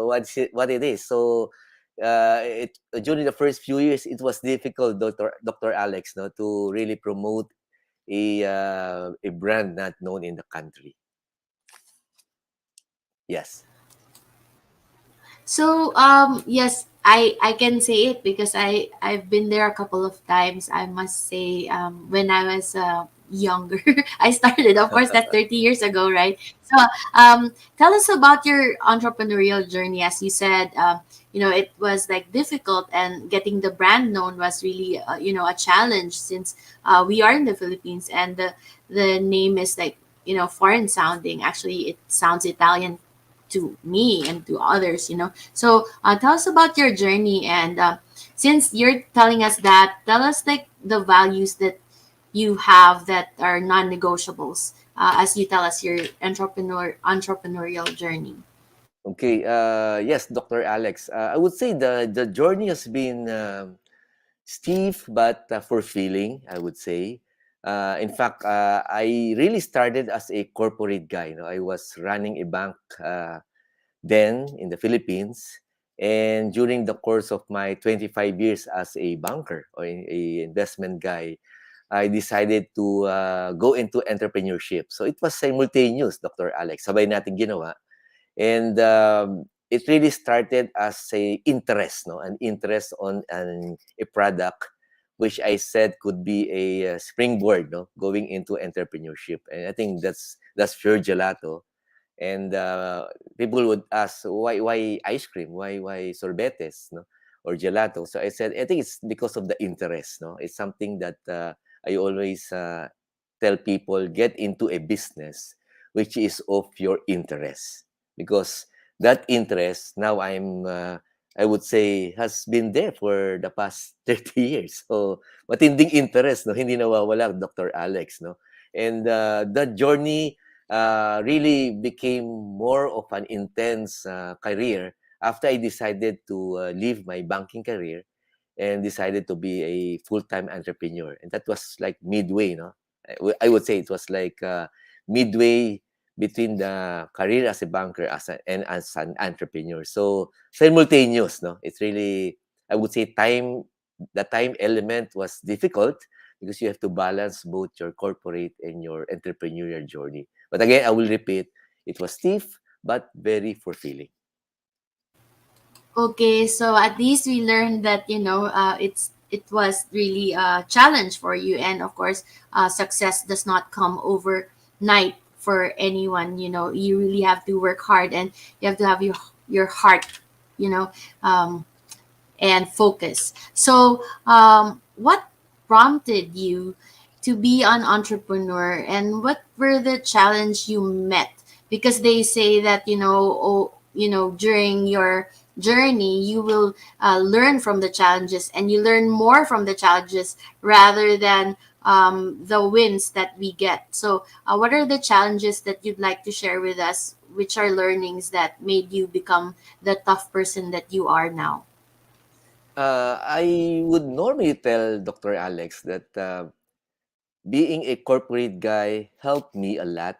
What's it? What it is?" So, during the first few years, it was difficult, Doctor Alex, no, to really promote a brand not known in the country. Yes. So yes, I can say it because I've been there a couple of times. I must say when I was younger, I started. Of course, that's 30 years ago, right? So tell us about your entrepreneurial journey. As you said, it was like difficult, and getting the brand known was really a challenge since we are in the Philippines, and the name is like foreign sounding. Actually, it sounds Italian to me and to others, so tell us about your journey, and since you're telling us that, tell us like the values that you have that are non-negotiables, as you tell us your entrepreneurial journey. Okay. Yes, Dr. Alex. I would say the journey has been steep but fulfilling, I would say. In fact, I really started as a corporate guy. I was running a bank then in the Philippines. And during the course of my 25 years as a banker or a investment guy, I decided to go into entrepreneurship. So it was simultaneous, Dr. Alex. Sabay natin ginawa. And it really started as a interest, no, an interest on a product, which I said could be a springboard, no, going into entrepreneurship. And I think that's Pure Gelato. And people would ask, why ice cream? Why sorbetes, no, or gelato? So I said, I think it's because of the interest, no. It's something that I always tell people, get into a business which is of your interest, because that interest now I would say has been there for the past 30 years. So matinding interest, no, hindi nawawala, Dr. Alex, no. And that journey really became more of an intense career after I decided to leave my banking career and decided to be a full-time entrepreneur. And that was like midway, no? I would say it was like midway between the career as a banker and as an entrepreneur. So simultaneous, no? It's really, I would say, the time element was difficult because you have to balance both your corporate and your entrepreneurial journey. But again, I will repeat, it was stiff but very fulfilling. Okay, so at least we learned that it was really a challenge for you, and of course, success does not come overnight for anyone. You really have to work hard, and you have to have your heart, you know, um, and focus. So, what prompted you to be an entrepreneur, and what were the challenge you met? Because they say that during your journey, you will learn from the challenges, and you learn more from the challenges rather than the wins that we get. So, what are the challenges that you'd like to share with us? Which are learnings that made you become the tough person that you are now? I would normally tell Dr. Alex that being a corporate guy helped me a lot,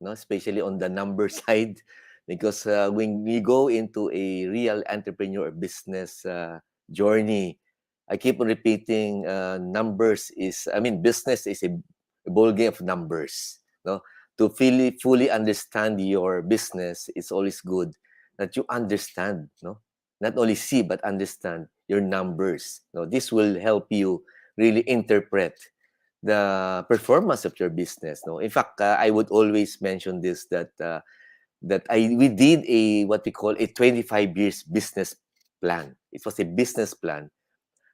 no, especially on the number side, because when we go into a real entrepreneur business journey, I keep on repeating, numbers is, I mean, business is a ball game of numbers. No, to fully understand your business, it's always good that you understand, no, not only see but understand your numbers. No, this will help you really interpret the performance of your business. No, in fact, I would always mention this, that we did a what we call a 25 years business plan. It was a business plan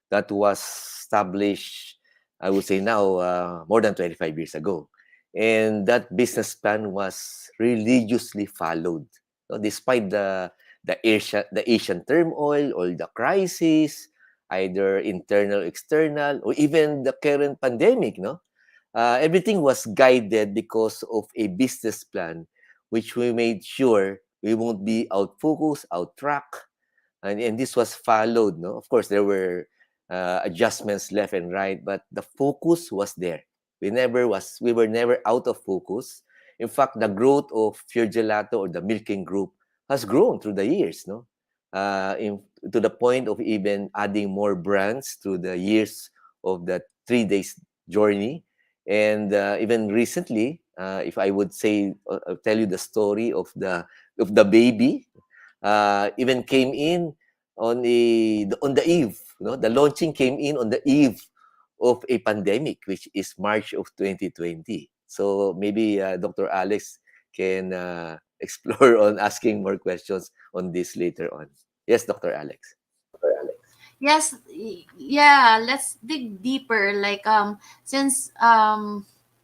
that was established, I would say now, more than 25 years ago. And that business plan was religiously followed. So despite the Asian turmoil or the crisis, either internal, external, or even the current pandemic, no? Everything was guided because of a business plan, which we made sure we won't be out focused, out track, and this was followed. No, of course there were adjustments left and right, but the focus was there. We were never out of focus. In fact, the growth of Pure Gelato or the milking group has grown through the years. No, to the point of even adding more brands through the years of the 3 days journey. And even recently, if I would say, tell you the story of the baby, even came in on the eve. You know, the launching came in on the eve of a pandemic, which is March of 2020. So maybe Dr. Alex can explore on asking more questions on this later on. Yes, Dr. Alex. Yes, yeah, let's dig deeper. Like, since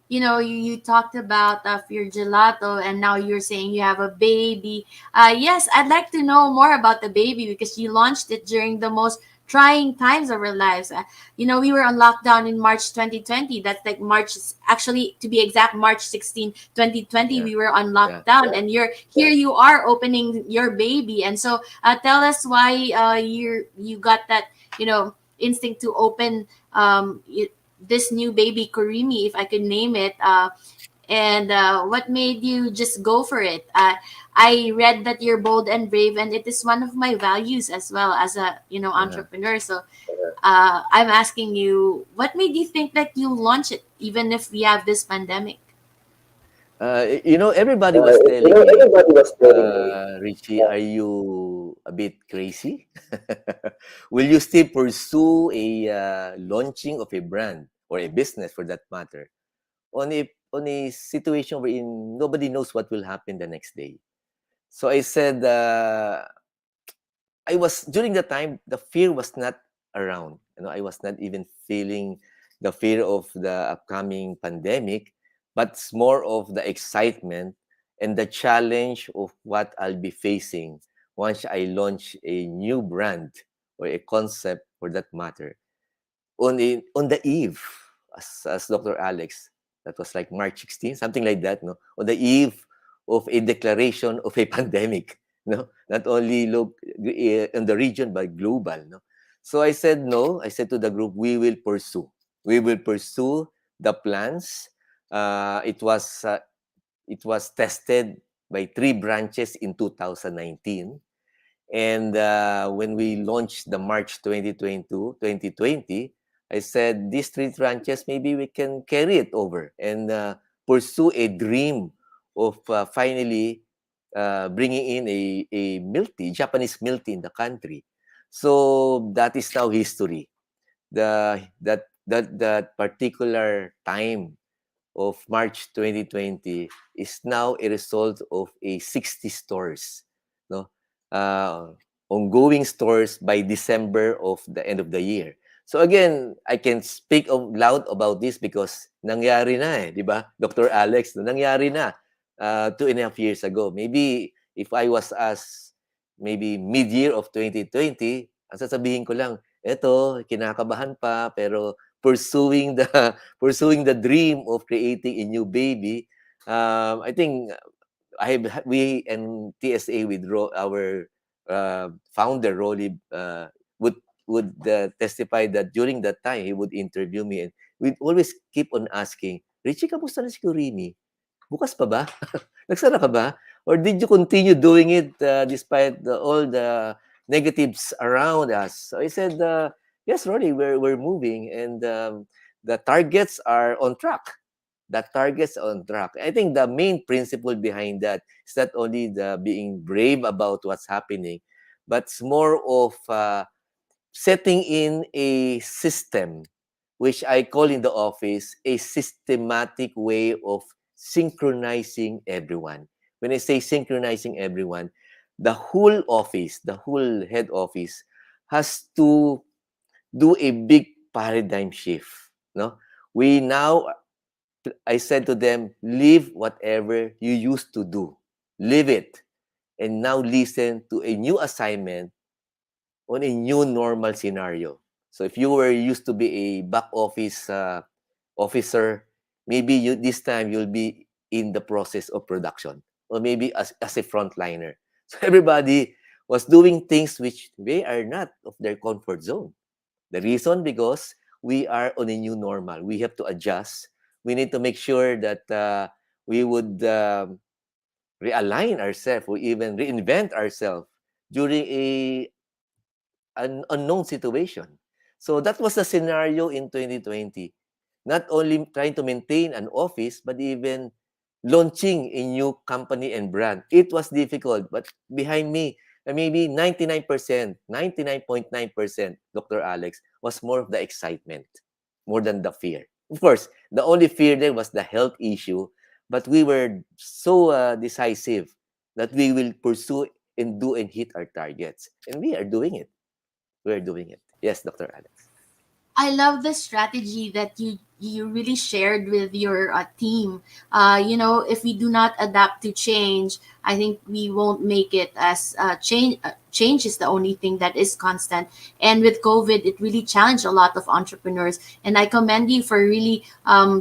you talked about your gelato, and now you're saying you have a baby. Yes, I'd like to know more about the baby because you launched it during the most trying times of our lives. We were on lockdown in March 2020. That's like March, actually, to be exact, March 16, 2020, Yeah. we were on Yeah. lockdown, and you are opening your baby. And so, tell us why you got that, instinct to open this new baby Kurimi, if I could name it. And what made you just go for it? I read that you're bold and brave, and it is one of my values as well as a entrepreneur. So I'm asking you, what made you think that you launch it, even if we have this pandemic? Everybody was telling me, Richie, are you a bit crazy? Will you still pursue a launching of a brand or a business for that matter on a situation wherein nobody knows what will happen the next day? So I said, I was during the time the fear was not around. I was not even feeling the fear of the upcoming pandemic, but it's more of the excitement and the challenge of what I'll be facing once I launch a new brand or a concept for that matter on the eve, as Dr. Alex, that was like March 16, something like that, no? On the eve of a declaration of a pandemic, no? Not only in the region, but global, no? So I said no. I said to the group, we will pursue. We will pursue the plans. It was tested by 3 branches in 2019. And when we launched the March 2020, I said, these 3 branches, maybe we can carry it over and pursue a dream of finally bringing in a milk tea, Japanese milk tea in the country. So that is now history. That particular time of March 2020 is now a result of a 60 stores, no? Ongoing stores by December of the end of the year. So again, I can speak loud about this because nangyari na di ba? Dr. Alex, nangyari na 2.5 years ago. Maybe if I was asked maybe mid-year of 2020, ang sasabihin ko lang, eto, kinakabahan pa, pero pursuing the pursuing the dream of creating a new baby. I think we and TSA with our founder Rolly would testify that during that time he would interview me, and we'd always keep on asking, Richie, kamusta na si Kurimi? Bukas pa ba? Nagsara ka ba? Or did you continue doing it despite all the negatives around us? So I said, yes, Rolly, we're moving, and the targets are on track. The targets on track. I think the main principle behind that is not only the being brave about what's happening, but it's more of setting in a system, which I call in the office a systematic way of synchronizing everyone. When I say synchronizing everyone, the whole office, the whole head office has to do a big paradigm shift. No, we now, I said to them, leave whatever you used to do, leave it, and now listen to a new assignment on a new normal scenario. So if you were used to be a back office officer, maybe this time you'll be in the process of production, or maybe as a frontliner. So everybody was doing things which they are not of their comfort zone. The reason, because we are on a new normal. We have to adjust. We need to make sure that we would realign ourselves or even reinvent ourselves during an unknown situation. So that was the scenario in 2020. Not only trying to maintain an office, but even launching a new company and brand. It was difficult, but behind me, maybe 99%, 99.9%, Dr. Alex, was more of the excitement, more than the fear. Of course, the only fear there was the health issue, but we were so decisive that we will pursue and do and hit our targets. And we are doing it. We're doing it. Yes, Dr. Alex. I love the strategy that you really shared with your team. If we do not adapt to change, I think we won't make it. As change change is the only thing that is constant. And with COVID, it really challenged a lot of entrepreneurs. And I commend you for really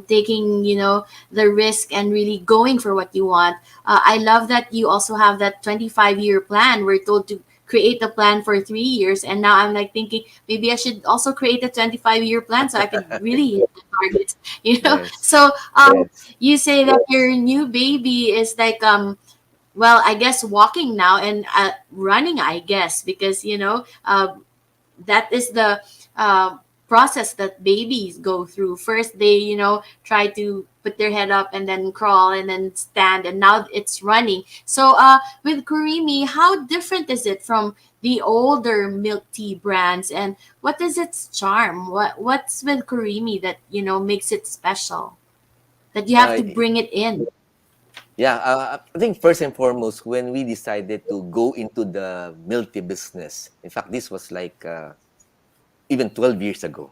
taking the risk and really going for what you want. I love that you also have that 25-year plan. We're told to create a plan for 3 years, and now I'm like thinking maybe I should also create a 25-year plan so I could really hit the targets. Yes. So Yes. you say that your new baby is like well, I guess walking now and running, I guess, because that is the process that babies go through. First, they try to put their head up and then crawl and then stand, and now it's running. So with Kurimi, how different is it from the older milk tea brands, and what is its charm? What's with Kurimi that makes it special, that you have Uh, to bring it in? yeah, I think first and foremost, when we decided to go into the milk tea business, in fact, this was like even 12 years ago,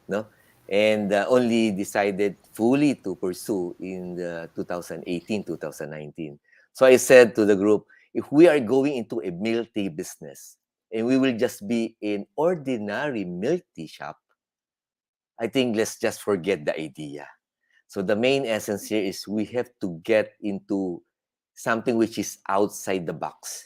no? And only decided fully to pursue in the 2018, 2019. So I said to the group, if we are going into a milk tea business and we will just be an ordinary milk tea shop, I think let's just forget the idea. So the main essence here is we have to get into something which is outside the box.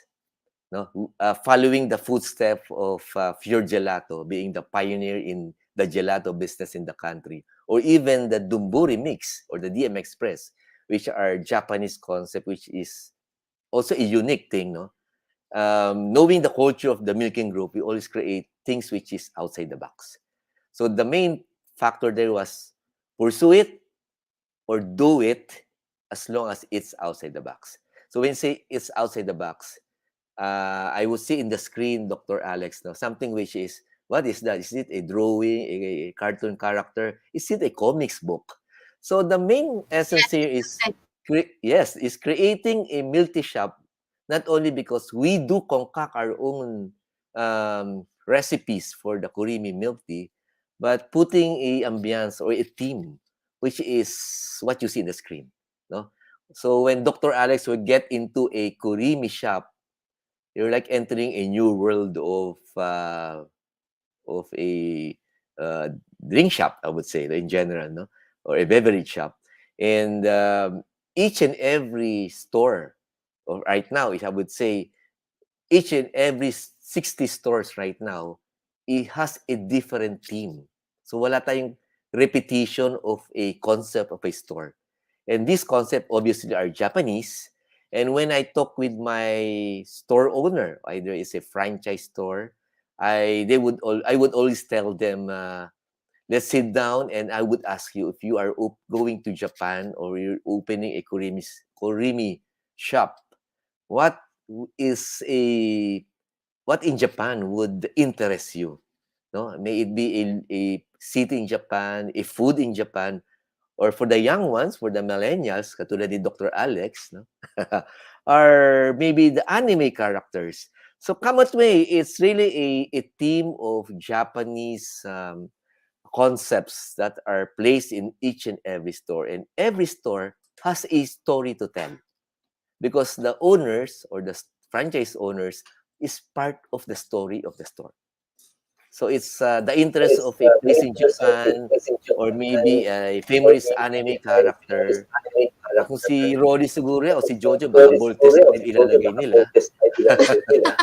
No, following the footsteps of Fior Gelato, being the pioneer in the gelato business in the country, or even the Dumburi Mix or the DM Express, which are Japanese concept, which is also a unique thing. No, knowing the culture of the milking group, we always create things which is outside the box. So the main factor there was pursue it or do it as long as it's outside the box. So when you say it's outside the box, I would see in the screen, Dr. Alex, now something which is, what is that? Is it a drawing, a cartoon character? Is it a comics book? So the main essence here is, yes, is creating a multi shop, not only because we do concoct our own recipes for the Kurimi milk tea, but putting a ambiance or a theme, which is what you see in the screen. No? So when Dr. Alex will get into a Kurimi shop, you're like entering a new world of a drink shop, I would say, in general, no, or a beverage shop, and each and every store, or right now, I would say, each and every 60 stores right now, it has a different theme. So wala tayong repetition of a concept of a store. And this concept obviously are Japanese. And when I talk with my store owner, either it's a franchise store, I would always tell them, let's sit down and I would ask you if you are going to Japan or you're opening a kurimi shop, what is a what in Japan would interest you? No, may it be a city in Japan, a food in Japan, or for the young ones, for the millennials, katulad ni Dr. Alex, no? Or maybe the anime characters. So Kamatway, it's really a theme of Japanese concepts that are placed in each and every store. And every store has a story to tell because the owners or the franchise owners is part of the story of the store. So it's the interest of a place in Japan or maybe a famous anime character. Kung si Rolly siguro o si Jojo, baka Voltes na ilalagay nila.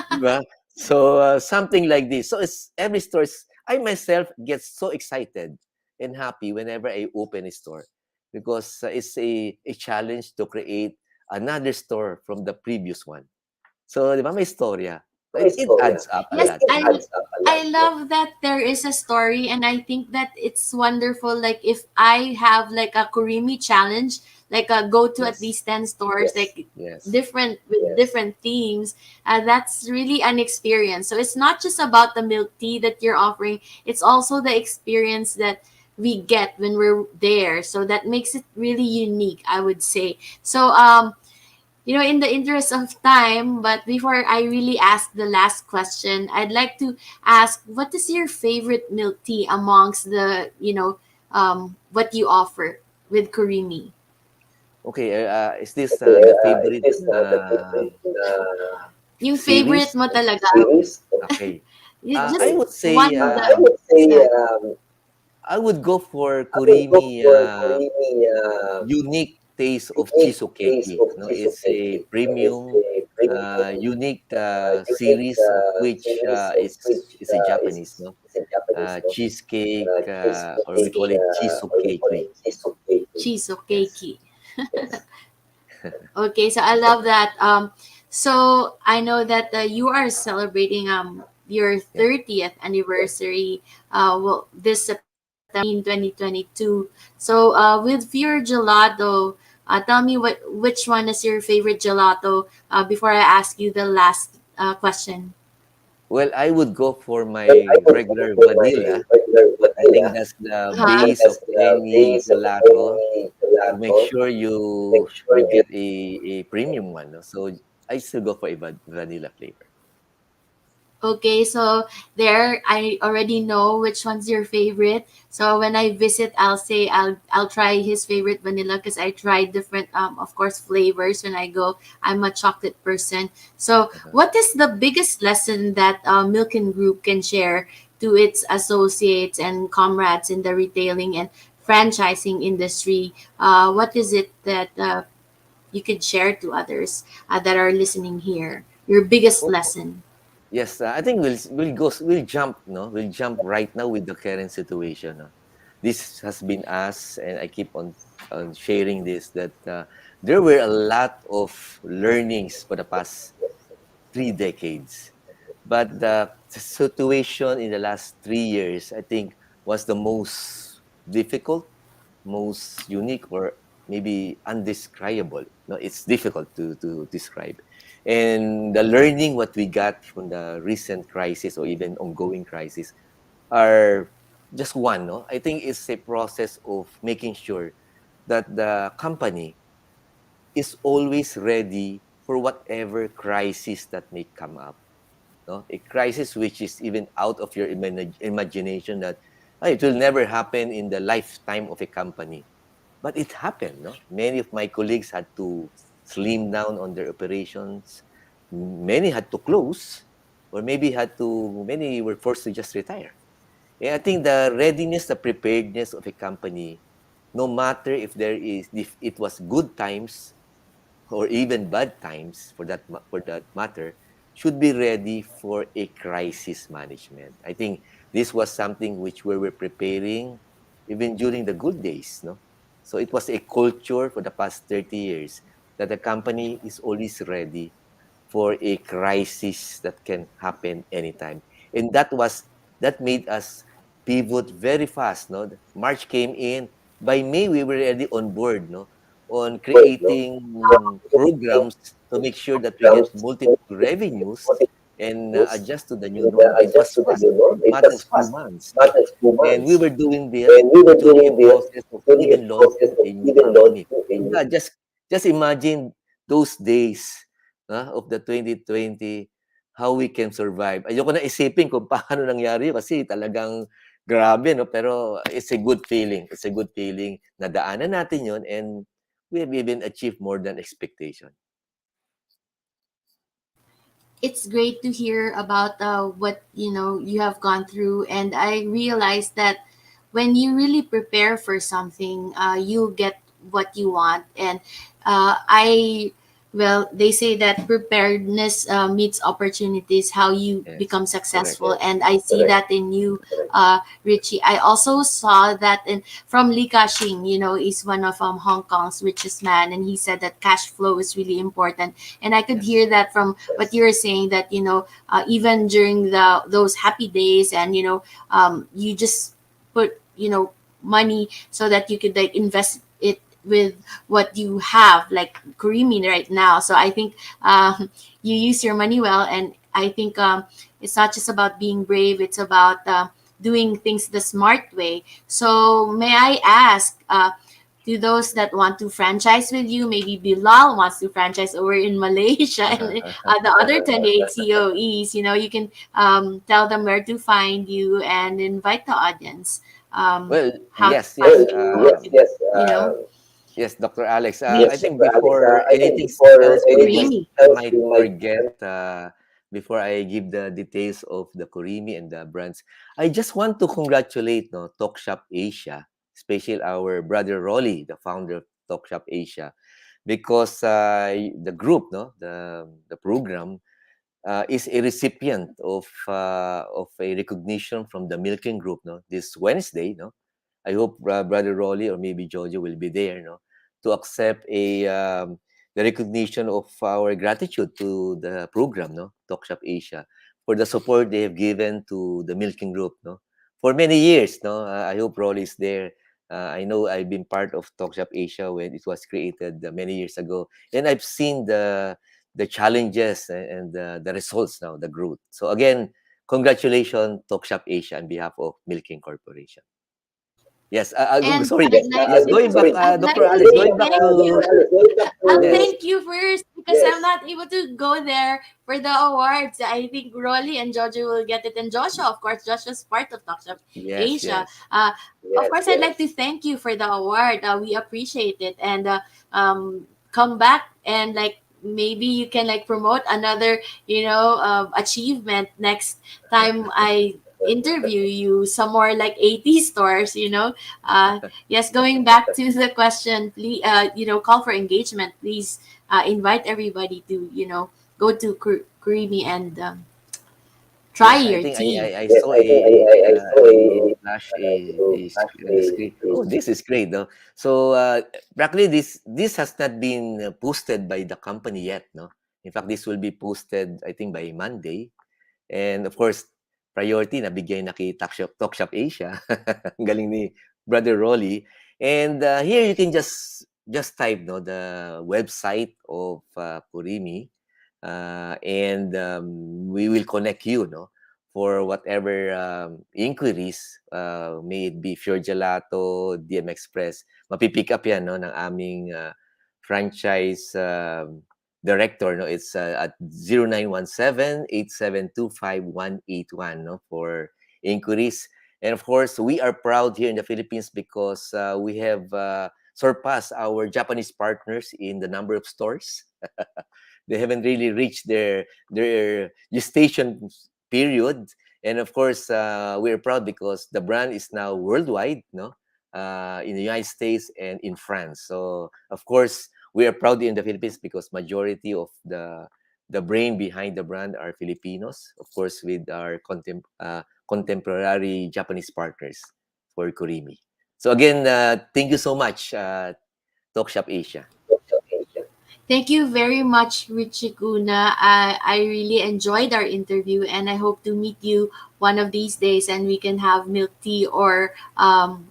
Diba? So something like this. So it's every store. I myself get so excited and happy whenever I open a store because it's a challenge to create another store from the previous one. So, di ba, may storya. It adds up a Yes, lot. I love that there is a story, and I think that it's wonderful. Like if I have like a Kurimi challenge, like a go to at Yes. least 10 stores, like Yes. different with different themes. That's really an experience. So it's not just about the milk tea that you're offering; it's also the experience that we get when we're there. So that makes it really unique, I would say. So in the interest of time, but before I really ask the last question, I'd like to ask, what is your favorite milk tea amongst the, what you offer with Kurimi? Okay, is this the favorite Yung favorite series? mo talaga. Okay. I Just would one say that. I would go for Kurimi unique taste of Chisukeki. No, it's a premium unique series of which is a Japanese, no, cheesecake, or we call it Chisukeki. Yes. Chisokeki. Okay, so I love that. So I know that you are celebrating your Yeah. 30th anniversary. Well, this September 2022. So with your gelato, tell me which one is your favorite gelato. Before I ask you the last question. Well, I would go for my regular vanilla. I think that's the Huh? base of any gelato to make sure you get a premium one. No? So I still go for a vanilla flavor. Okay, so there I already know which one's your favorite. So when I visit, I'll try his favorite vanilla because I tried different of course flavors when I go. I'm a chocolate person. So what is the biggest lesson that Milk and Group can share to its associates and comrades in the retailing and franchising industry? What is it that you could share to others that are listening here? Your biggest Oh, lesson. yes, I think we'll jump, no, we'll jump right now with the current situation. No? This has been us, and I keep on sharing this that there were a lot of learnings for the past 3 decades. But the situation in the last 3 years, I think, was the most difficult, most unique, or maybe undescribable. No, it's difficult to describe. And the learning what we got from the recent crisis or even ongoing crisis are just one. No, I think it's a process of making sure that the company is always ready for whatever crisis that may come up, no? A crisis which is even out of your imagination that it will never happen in the lifetime of a company. But it happened, no? Many of my colleagues had to slim down on their operations. Many had to close, or maybe many were forced to just retire. And I think the readiness, the preparedness of a company, no matter if it was good times or even bad times for that matter, should be ready for a crisis management. I think this was something which we were preparing even during the good days, no? So it was a culture for the past 30 years that the company is always ready for a crisis that can happen anytime. And that made us pivot very fast. No, March came in. By May, we were already on board. No, on creating programs to make sure that we get multiple revenues and adjust to the new normal. It was fast. It matters few months. No? And we were doing that during a process of even launching a new company. So, yeah, just imagine those days of the 2020, how we can survive. Ayoko na isipin kung paano nangyari kasi talagang grabe, no? Pero it's a good feeling. It's a good feeling. Nadaanan natin yon and we have even achieved more than expectation. It's great to hear about what you have gone through, and I realized that when you really prepare for something, you get what you want. And I well, they say that preparedness meets opportunities, how you Yes, become correct. successful, and I see that in you, Richie. I also saw that in from Li Ka-shing. He's one of Hong Kong's richest man, and he said that cash flow is really important. And I could Yes. hear that from what you're saying, that even during those happy days, and you just put money so that you could like invest it with what you have, like Kurimi right now. So I think you use your money well, and I think it's not just about being brave, it's about doing things the smart way. So may I ask, to those that want to franchise with you, maybe Bilal wants to franchise over in Malaysia, and the other 28 COEs, you can tell them where to find you and invite the audience Well, how to yes, find yes. you, you know, Yes, Dr. Alex. meet I think before anything else, Kurimi. I might forget before I give the details of the Kurimi and the brands. I just want to congratulate Talk Shop Asia, especially our brother Rolly, the founder of Talk Shop Asia, because the group, the program, is a recipient of a recognition from the Milking Group. No, this Wednesday. No, I hope Brother Rolly or maybe Jojo will be there, no, to accept the recognition of our gratitude to the program, no, Talk Shop Asia, for the support they have given to the Milking Group, no, for many years, no. I hope Rolly is there. I know I've been part of Talk Shop Asia when it was created many years ago, and I've seen the challenges and the results now, the growth. So again, congratulations, Talk Shop Asia, on behalf of Milking Corporation. Yes, And sorry. I'd like Yes, to going back, I'd like Dr. to Alex, say going back thank you. to I'll yes, thank you first because I'm not able to go there for the awards. I think Rolly and Jojo will get it, and Joshua, of course. Joshua's part of Talk Shop yes, Asia. yes. Of course, I'd like to thank you for the award. We appreciate it, and come back and like maybe you can like promote another achievement next time I interview you, some more like 80 stores. Yes, going back to the question, please, call for engagement. Please invite everybody to, go to Creamy and try Yes, I your think tea. I saw a flash on the screen. Oh, this is great, though. So practically this has not been posted by the company yet, no. In fact, this will be posted, I think, by Monday. And of course, priority nabigay na kay Talk Shop Asia. Ang galing ni Brother Rolly. And here you can just type the website of Kurimi, and we will connect you, for whatever inquiries, may it be Pure Gelato, DM Express. Mapipick up yan, ng aming franchise director, no. It's at 0917-8725-181, no, for inquiries. And of course, we are proud here in the Philippines because we have surpassed our Japanese partners in the number of stores. They haven't really reached their gestation period, And of course, we're proud because the brand is now worldwide, no? In the United States and in France. So of course, we are proud in the Philippines because majority of the brain behind the brand are Filipinos. Of course, with our contemporary Japanese partners for Kurimi. So again, thank you so much, Talk.Shop.Asia. Thank you very much, Richie Kuna. I really enjoyed our interview, and I hope to meet you one of these days and we can have milk tea or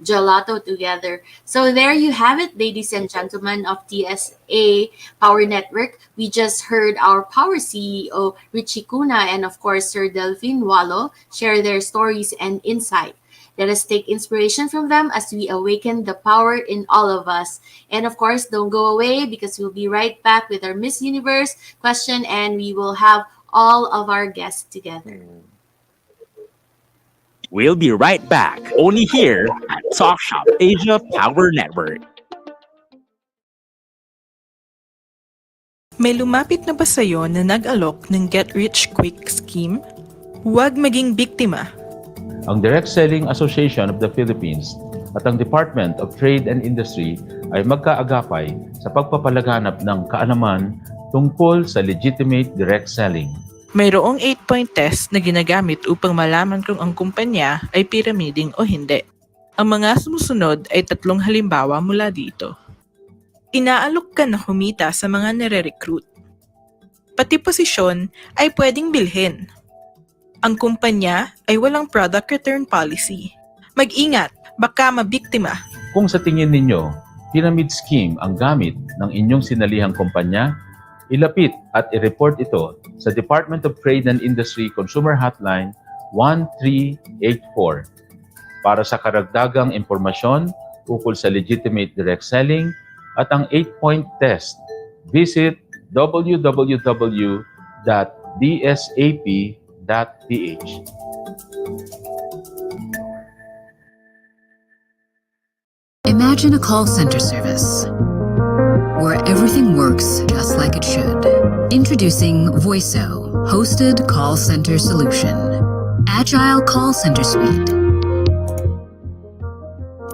gelato together. So there you have it, ladies and gentlemen of TSA Power Network. We just heard our Power CEO, Richie Kuna, and of course, Sir Delphine Wallo share their stories and insight. Let us take inspiration from them as we awaken the power in all of us. And of course, don't go away because we'll be right back with our Miss Universe question and we will have all of our guests together. We'll be right back, only here at Talk Shop Asia Power Network. May lumapit na ba sa'yo na nag-alok ng get-rich-quick scheme? Huwag maging biktima. Ang Direct Selling Association of the Philippines at ang Department of Trade and Industry ay magkaagapay sa pagpapalaganap ng kaalaman tungkol sa legitimate direct selling. Mayroong 8-point test na ginagamit upang malaman kung ang kumpanya ay pyramiding o hindi. Ang mga sumusunod ay 3 halimbawa mula dito. Inaalok ka na kumita sa mga nire-recruit. Pati posisyon ay pwedeng bilhin. Ang kumpanya ay walang product return policy. Mag-ingat, baka mabiktima. Kung sa tingin ninyo, pyramid scheme ang gamit ng inyong sinalihang kumpanya, ilapit at i-report ito sa Department of Trade and Industry Consumer Hotline 1384. Para sa karagdagang impormasyon ukol sa legitimate direct selling at ang 8-point test, visit www.dsap.ph. Imagine a call center service where everything works just like it should. Introducing Voiso, hosted call center solution. Agile call center suite.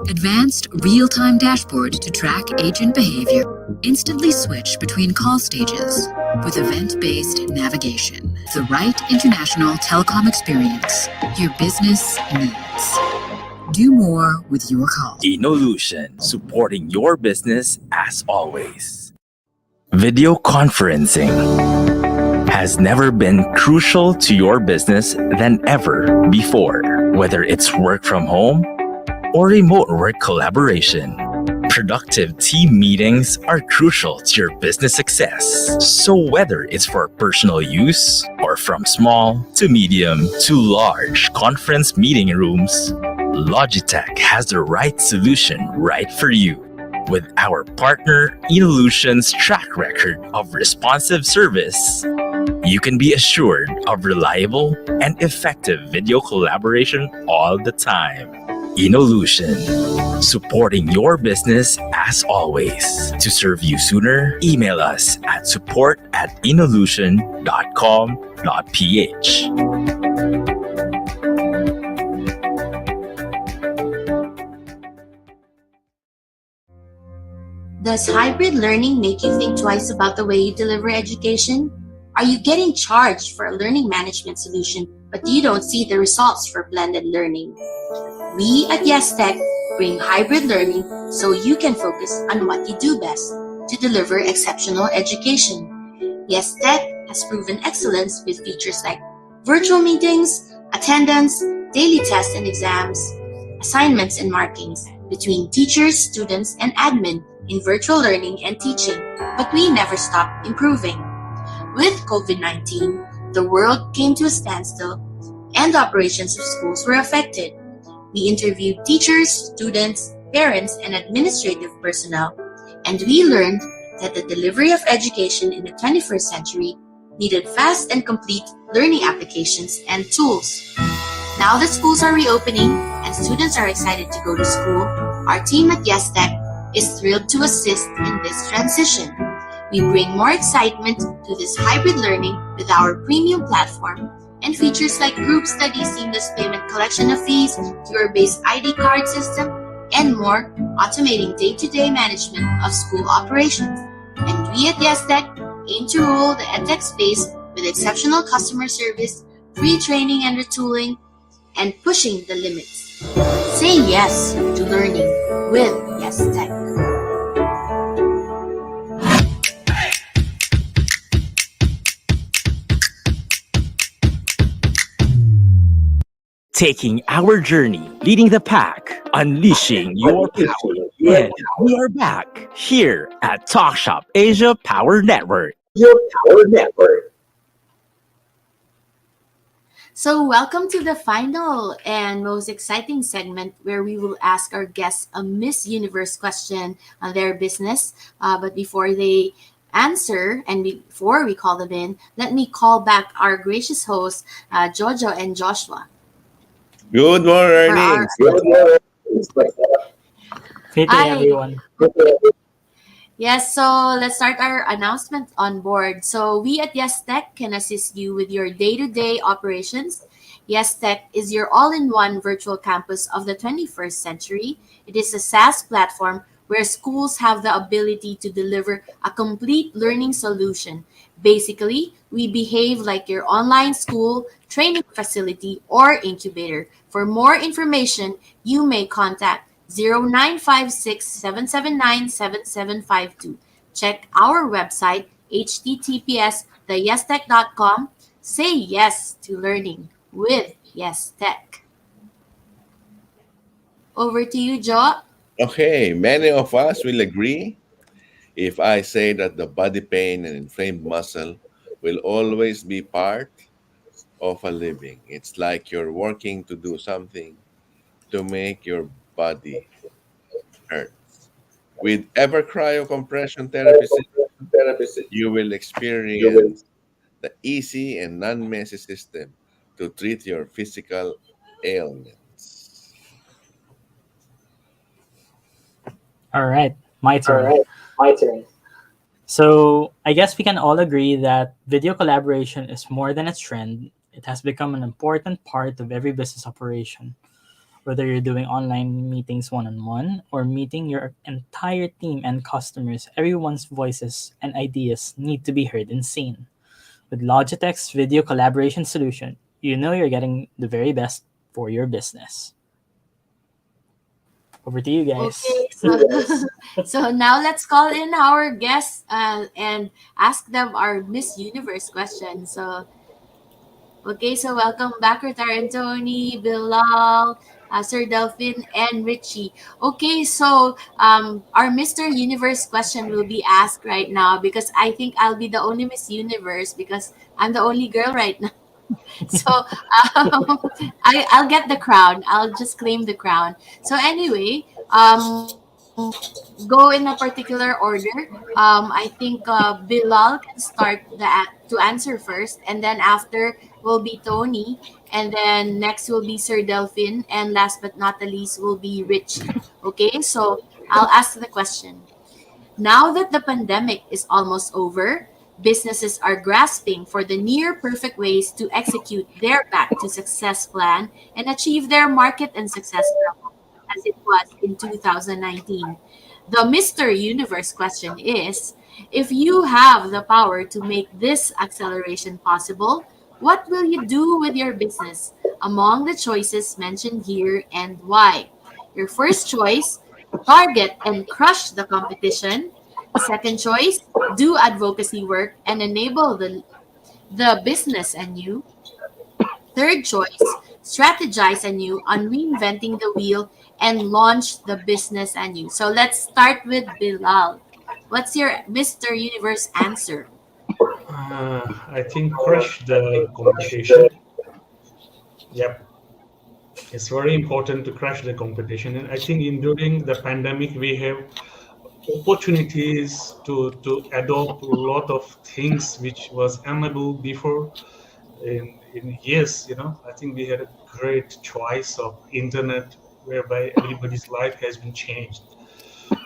Advanced real-time dashboard to track agent behavior. Instantly switch between call stages with event-based navigation. The right international telecom experience your business needs. Do more with your call. Inolution, supporting your business as always. Video conferencing has never been crucial to your business than ever before. Whether it's work from home or remote work collaboration, productive team meetings are crucial to your business success. So whether it's for personal use or from small to medium to large conference meeting rooms, Logitech has the right solution right for you. With our partner Inolution's track record of responsive service, you can be assured of reliable and effective video collaboration all the time. Inolution, supporting your business as always. To serve you sooner, email us at support@inolution.com.ph. Does hybrid learning make you think twice about the way you deliver education? Are you getting charged for a learning management solution, but you don't see the results for blended learning? We at YesTech bring hybrid learning so you can focus on what you do best, to deliver exceptional education. YesTech has proven excellence with features like virtual meetings, attendance, daily tests and exams, assignments and markings between teachers, students, and admin in virtual learning and teaching, but we never stop improving. With COVID-19, the world came to a standstill and the operations of schools were affected. We interviewed teachers, students, parents, and administrative personnel, and we learned that the delivery of education in the 21st century needed fast and complete learning applications and tools. Now that schools are reopening and students are excited to go to school, our team at YesTech is thrilled to assist in this transition. We bring more excitement to this hybrid learning with our premium platform and features like group studies, seamless payment collection of fees, your-based ID card system, and more, automating day-to-day management of school operations. And we at YesTech aim to rule the edtech space with exceptional customer service, free training and retooling, and pushing the limits. Say yes to learning with YesTech. Taking our journey, leading the pack, unleashing your power. And we are back here at Talk Shop Asia Power Network. So, welcome to the final and most exciting segment where we will ask our guests a Miss Universe question on their business. But before they answer and before we call them in, let me call back our gracious hosts, Jojo and Joshua. Good For our morning. Greeting Hi. everyone. Yes, so let's start our announcement on board. So we at YesTech can assist you with your day-to-day operations. YesTech is your all-in-one virtual campus of the 21st century. It is a SaaS platform where schools have the ability to deliver a complete learning solution. Basically, we behave like your online school, training facility, or incubator. For more information, you may contact 0956-779-7752. Check our website, https://theyestech.com. Say yes to learning with YesTech. Over to you, Jo. Okay, many of us will agree if I say that the body pain and inflamed muscle will always be part of a living. It's like you're working to do something to make your body hurt. With ever cryocompression therapy, you will experience the easy and non-messy system to treat your physical ailments. All right, my turn. So, I guess we can all agree that video collaboration is more than a trend. It has become an important part of every business operation. Whether you're doing online meetings one on one or meeting your entire team and customers, everyone's voices and ideas need to be heard and seen. With Logitech's video collaboration solution, you know you're getting the very best for your business. Over to you guys. Okay, so now let's call in our guests and ask them our Miss Universe question. So, okay, so welcome back, Retired Tony, Bilal, Sir Delphin, and Richie. Okay, so our Mr. Universe question will be asked right now because I think I'll be the only Miss Universe because I'm the only girl right now. So I'll get the crown. I'll just claim the crown. So anyway, go in a particular order. I think Bilal can start to answer first, and then after will be Tony, and then next will be Sir Delphin, and last but not the least will be Richie. Okay, so I'll ask the question. Now that the pandemic is almost over, businesses are grasping for the near perfect ways to execute their back to success plan and achieve their market and success level as it was in 2019. The Mr. Universe question is, if you have the power to make this acceleration possible, what will you do with your business among the choices mentioned here and why? Your first choice, target and crush the competition. Second choice, do advocacy work and enable the business anew. Third choice, strategize anew on reinventing the wheel and launch the business anew. So let's start with Bilal. What's your Mr. Universe answer? I think crush the competition. Yep, it's very important to crush the competition, and I think in during the pandemic we have opportunities to adopt a lot of things which was unable before. In years, I think we had a great choice of internet whereby everybody's life has been changed.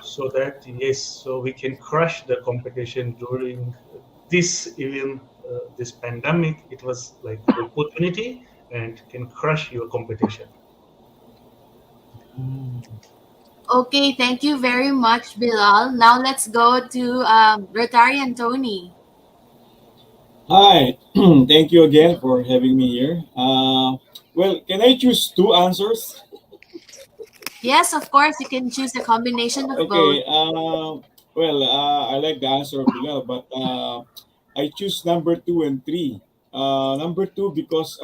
So that yes, so we can crush the competition during this even this pandemic, it was like opportunity and can crush your competition. Okay, thank you very much, Bilal. Now let's go to Rotarian Tony. Hi, thank you again for having me here. Well, can I choose two answers? Yes, of course, you can choose a combination of both. Okay. Well, I like the answer of Bilal, but I choose number two and three. Number two because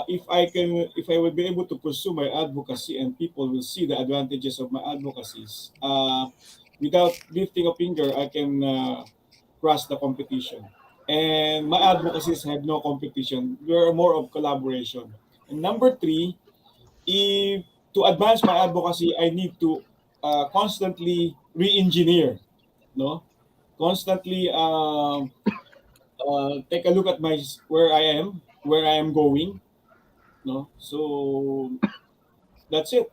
if I will be able to pursue my advocacy and people will see the advantages of my advocacies, without lifting a finger, I can crush the competition. And my advocacies have no competition; they are more of collaboration. And number three, if to advance my advocacy, I need to constantly re-engineer, no, constantly take a look at my where I am going, no. So that's it.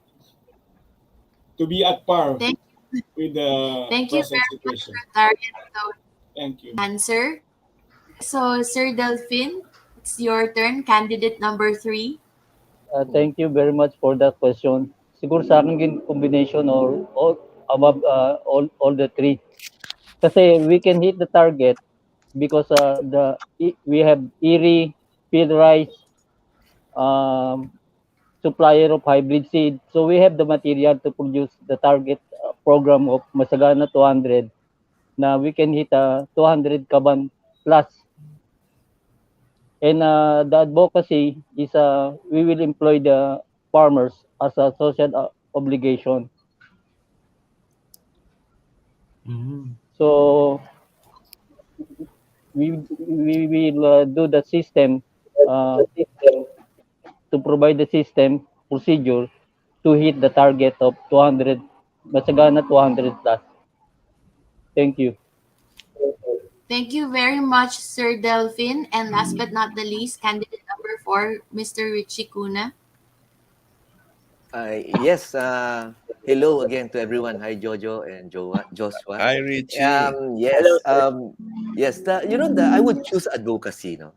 To be at par Thank, with the thank you present very much, situation. Rotarian Tony. Thank you. Answer. So, Sir Delphine, it's your turn. Candidate number three. Thank you very much for that question. Siguro sa akin din combination or above all the three. Kasi we can hit the target because we have ERI, feed rice, um, supplier of hybrid seed. So we have the material to produce the target program of Masagana 200 na we can hit 200 kaban plus. And the advocacy is we will employ the farmers as a social obligation. So we will do the system uh, to provide the system procedure to hit the target of 200, Masagana 200 plus. Thank you. Thank you very much, Sir Delphine. And last but not the least, candidate number four, Mr. Richie Kuna. Yes. Hello again to everyone. Hi, Jojo and Joshua. Hi, Richie. Yes. Yes. I would choose advocacy. No,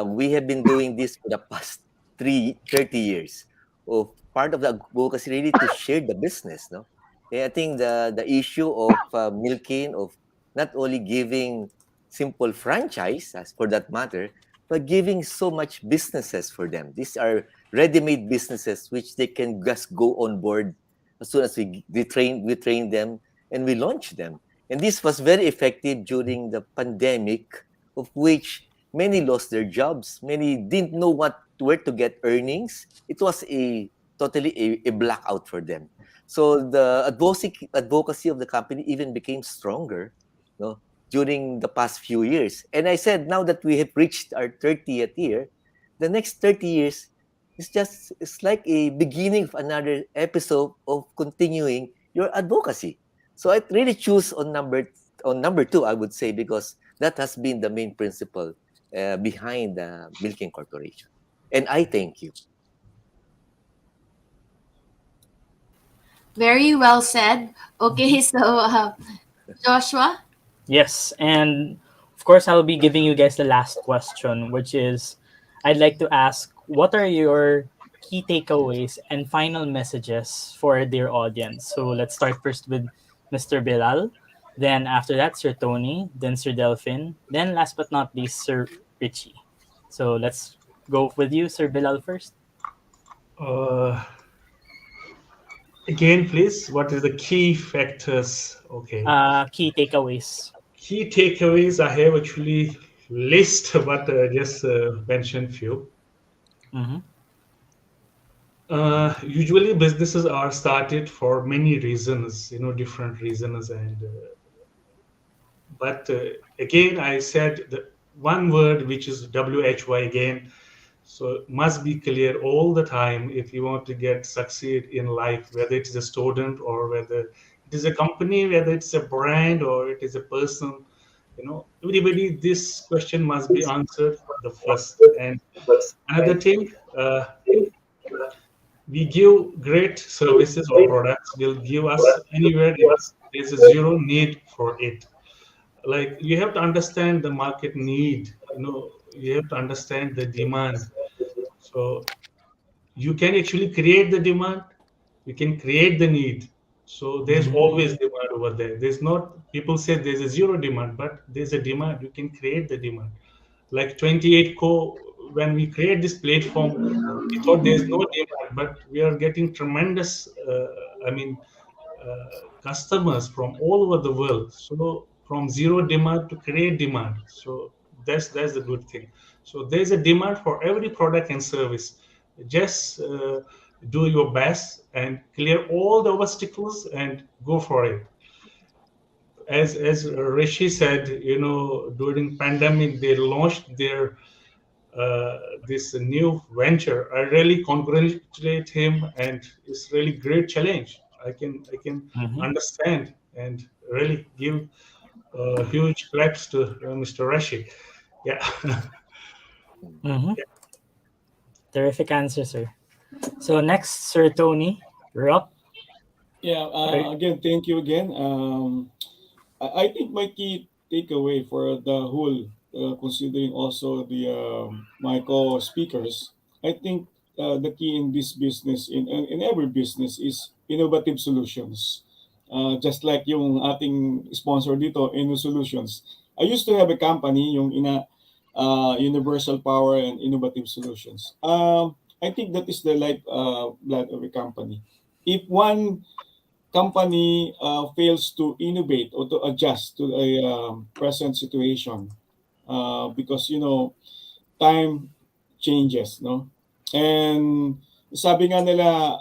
we have been doing this for the past 30 years. Of part of the advocacy really to share the business. No, I think the issue of milking of not only giving simple franchise as for that matter, but giving so much businesses for them. These are ready-made businesses which they can just go on board as soon as we train them and we launch them. And this was very effective during the pandemic, of which many lost their jobs. Many didn't know where to get earnings. It was a blackout for them. So the advocacy of the company even became stronger, no, during the past few years. And I said, now that we have reached our 30th year, the next 30 years it's like a beginning of another episode of continuing your advocacy. So I really choose on number two, I would say, because that has been the main principle behind the Milking Corporation. And I thank you. Very well said. Okay, so Joshua. Yes, and of course, I'll be giving you guys the last question, which is I'd like to ask what are your key takeaways and final messages for their audience? So let's start first with Mr. Bilal, then after that, Sir Tony, then Sir Delphin, then last but not least, Sir Richie. So let's go with you, Sir Bilal, first. Uh, Again, please, what is the key factors? Okay. Key takeaways. Key takeaways, I have actually list, but just mention few. Mm-hmm. Usually businesses are started for many reasons, different reasons. But again, I said the one word, which is WHY again. So must be clear all the time if you want to get succeed in life, whether it is a student or whether it is a company, whether it's a brand or it is a person. Everybody, this question must be answered the first. And another thing, we give great services or products will give us anywhere if there's a zero need for it. like you have to understand the market need. You have to understand the demand. So you can actually create the demand, you can create the need. So there's always demand over there. There's not, people say there's a zero demand, but there's a demand. You can create the demand. Like 28 Co, when we create this platform, we thought there's no demand, but we are getting tremendous, I mean, customers from all over the world. So from zero demand to create demand. So that's the good thing. So there's a demand for every product and service. Just do your best and clear all the obstacles and go for it. As Rishi said, during pandemic they launched their this new venture. I really congratulate him, and it's really great challenge. I can understand and really give huge claps to Mr. Rishi. Yeah. Mm-hmm. Terrific answer, sir. So next, Sir Tony, you're up. Yeah, Right. again, thank you again. I think my key takeaway for the whole, considering also the my co-speakers, I think the key in this business, in every business, is innovative solutions. Just like yung ating sponsor dito, Inno Solutions. I used to have a company, yung Universal Power and Innovative Solutions. I think that is the lifeblood of a company. If one company fails to innovate or to adjust to a present situation, because time changes, no? And sabi nga nila,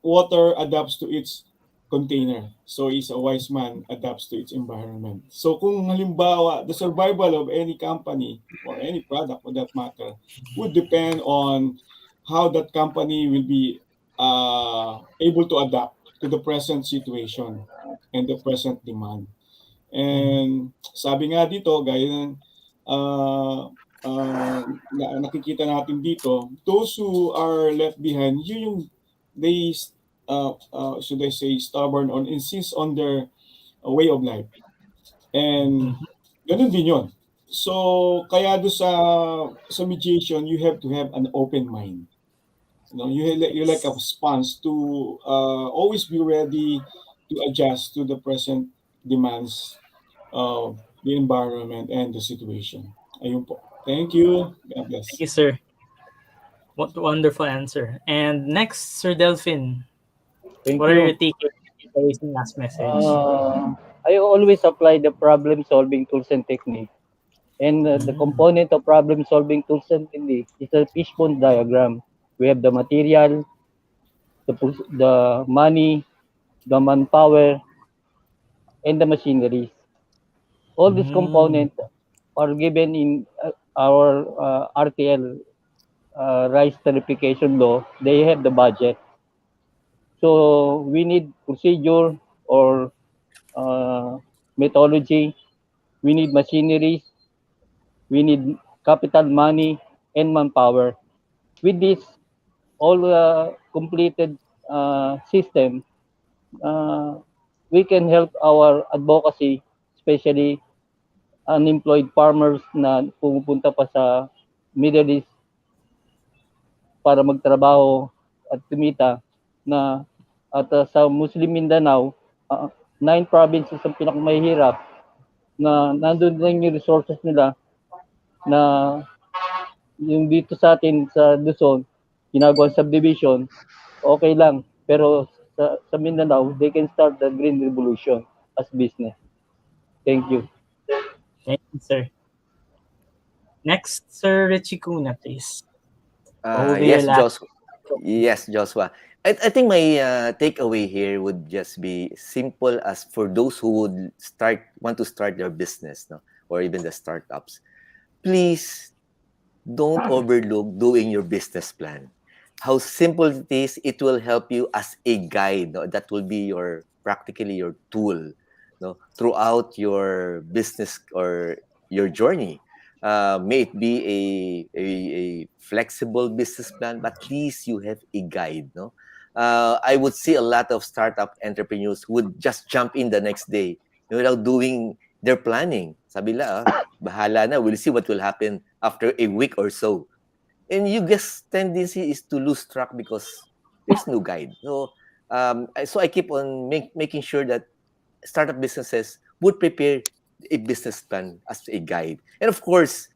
water adapts to its container. So is a wise man adapts to its environment. So kung halimbawa, the survival of any company or any product for that matter would depend on how that company will be able to adapt to the present situation and the present demand. And sabi nga dito, gaya ng nakikita natin dito, those who are left behind, yun yung they, should I say, stubborn or insist on their way of life. And ganun din yun. So, kaya do sa mediation, you have to have an open mind. You're like a sponge to always be ready to adjust to the present demands of the environment and the situation. Ayun po. Thank you. God Thank bless. you, sir. What a wonderful answer. And next, Sir Delphin, Thank what are your you. takeaways in last message? I always apply the problem-solving tools and technique. And the component of problem-solving tools and technique is a fishbone diagram. We have the material, the money, the manpower, and the machineries. All these components are given in our RTL, rice tarification law. They have the budget. So we need procedure or methodology. We need machineries. We need capital money and manpower. With this all completed system, uh, we can help our advocacy, especially unemployed farmers na pumupunta pa sa Middle East para magtrabaho at kumita na at sa Muslim Mindanao, 9 provinces ang pinakamahirap na nandun lang yung resources nila na yung dito sa atin sa Luzon, ginagawang subdivision, okay lang. Pero sa Mindanao, they can start the green revolution as business. Thank you. Thank you, sir. Next, Sir Richie Kuna, please. What will be your Yes, last? Yes, Joshua. I think my takeaway here would just be simple as for those who would want to start their business, no, or even the startups. Please don't overlook doing your business plan. How simple it is, it will help you as a guide. No? That will be practically your tool, no, throughout your business or your journey. May it be a flexible business plan, but at least you have a guide. No, I would see a lot of startup entrepreneurs would just jump in the next day without doing they're planning. Sabi nila, bahala na, we'll see what will happen after a week or so. And you guess tendency is to lose track because there's no guide. So I keep on making sure that startup businesses would prepare a business plan as a guide. And of course,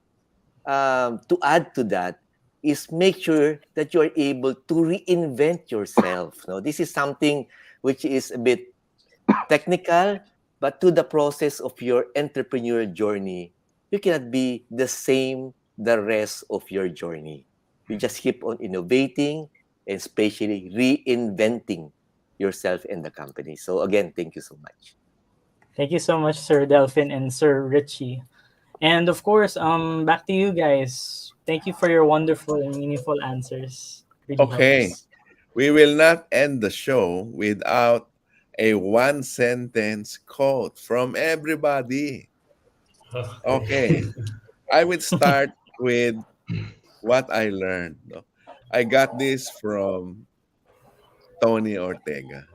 to add to that is make sure that you are able to reinvent yourself. This is something which is a bit technical, but to the process of your entrepreneurial journey, you cannot be the same the rest of your journey. You just keep on innovating and especially reinventing yourself and the company. So again, thank you so much. Thank you so much, Sir Delphin and Sir Richie. And of course, back to you guys. Thank you for your wonderful and meaningful answers. Really Okay. helps. We will not end the show without a one sentence quote from everybody. Okay. I will start with what I learned. No? I got this from Tony Ortega.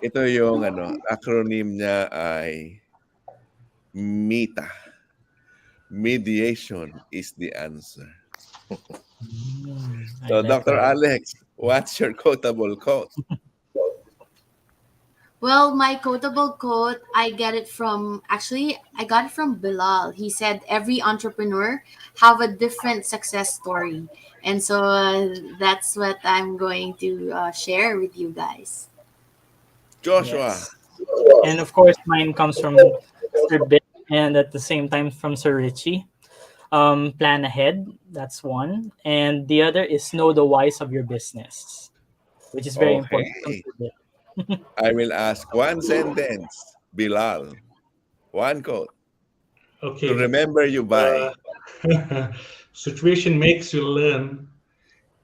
Ito yung acronym niya ay MITA. Mediation is the answer. So, Dr. Alex, what's your quotable quote? Well, my quotable quote, I got it from Bilal. He said, every entrepreneur have a different success story. And so that's what I'm going to share with you guys. Joshua. Yes. And of course, mine comes from Sir Bit and at the same time from Sir Richie. Plan ahead, that's one. And the other is know the whys of your business, which is very important. Okay. I will ask one sentence, Bilal. One quote. Okay. To remember you by. Situation makes you learn.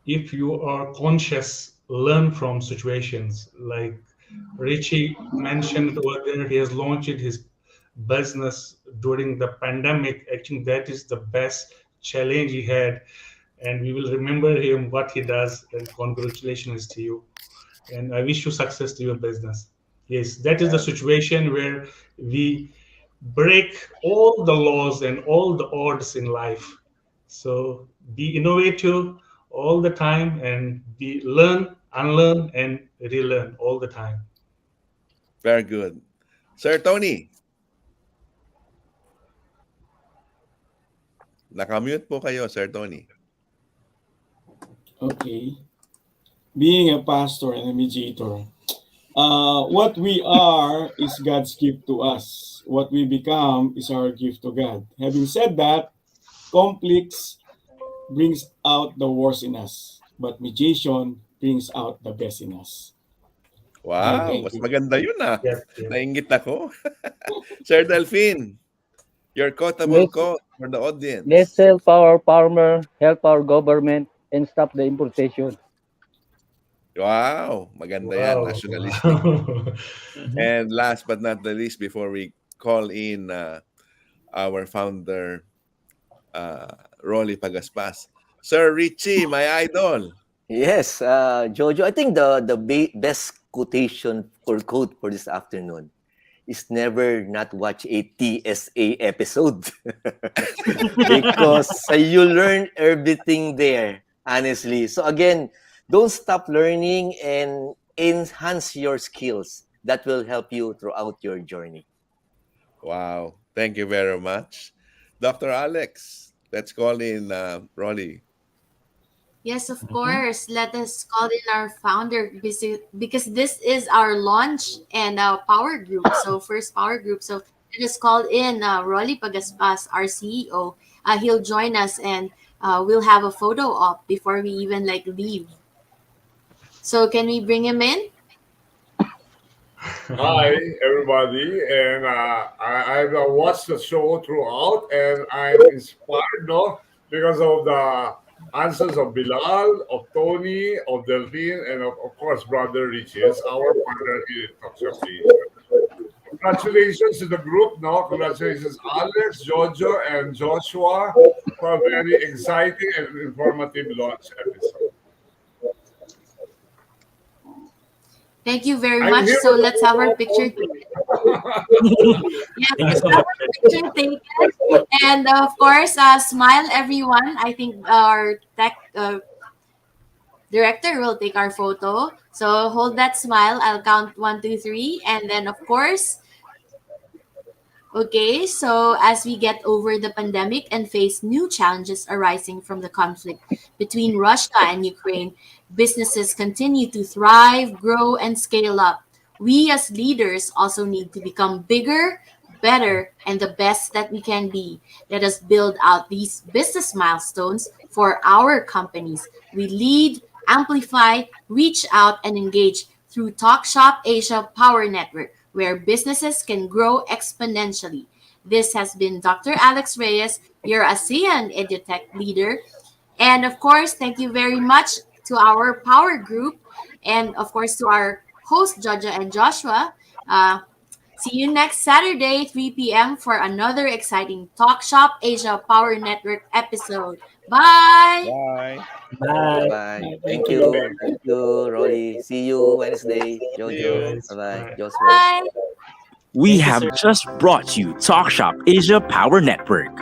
If you are conscious, learn from situations. Like Richie mentioned earlier, he has launched his business during the pandemic. I think that is the best challenge he had. And we will remember him, what he does. And congratulations to you. And I wish you success to your business. Yes, that is the situation where we break all the laws and all the odds in life. So be innovative all the time and learn, unlearn, and relearn all the time. Very good. Sir Tony. Nakamute po kayo, Sir Tony. Okay. Being a pastor and a mediator, what we are is God's gift to us. What we become is our gift to God. Having said that, conflicts brings out the worst in us, but mediation brings out the best in us. Wow, mas maganda yun ah. Nainggit ako. Sir Delphin, your quotable quote for the audience. Let's help our farmer, help our government, and stop the importation. Wow, maganda yan, nationalistic. And last but not the least, before we call in our founder, Rolly Pagaspas, Sir Richie, my idol. Yes, Jojo, I think the best quotation or quote for this afternoon is never not watch a TSA episode because you learn everything there, honestly. So again, don't stop learning and enhance your skills. That will help you throughout your journey. Wow. Thank you very much. Dr. Alex, let's call in Rolly. Yes, of course. Let us call in our founder because this is our launch and power group. So first power group. So let us call in Rolly Pagaspas, our CEO. He'll join us and we'll have a photo op before we even leave. So can we bring him in? Hi, everybody, and I've watched the show throughout, and I'm inspired, because of the answers of Bilal, of Tony, of Delphine, and of course, Brother Richie, our partner here at Talk.Shop.Asia. Congratulations to the group, Congratulations, Alex, Jojo, and Joshua, for a very exciting and informative launch episode. Thank you very much. So let's have our picture. Yes, Thank you let's so have much. a picture taken. And of course, smile everyone. I think our tech director will take our photo. So hold that smile. I'll count 1, 2, 3. And then, of course, okay, so as we get over the pandemic and face new challenges arising from the conflict between Russia and Ukraine, businesses continue to thrive, grow, and scale up. We as leaders also need to become bigger, better, and the best that we can be. Let us build out these business milestones for our companies. We lead, amplify, reach out, and engage through Talk.Shop.Asia Power Network, where businesses can grow exponentially. This has been Dr. Alex Reyes, your ASEAN EduTech leader. And of course, thank you very much to our power group and of course to our host, Jojo and Joshua. See you next Saturday, 3 p.m. for another exciting Talk Shop Asia Power Network episode. Bye! Bye. Bye. Bye. Bye. Thank Thank you. you. Thank you, Rolly. See you Wednesday. See you Jojo. guys. Bye-bye. Bye. Joshua. Bye! We Thank you, have sir. just brought you Talk Shop Asia Power Network,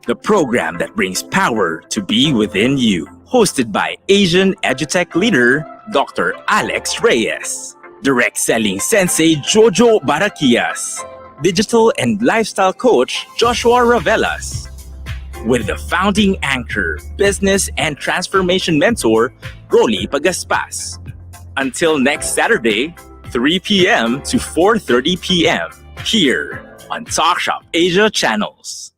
the program that brings power to be within you. Hosted by Asian EduTech leader Dr. Alex Reyes, direct selling sensei Jojo Barakias, digital and lifestyle coach Joshua Ravelas, with the founding anchor, business and transformation mentor Rolly Pagaspas. Until next Saturday, 3 p.m. to 4:30 p.m. here on Talk Shop Asia channels.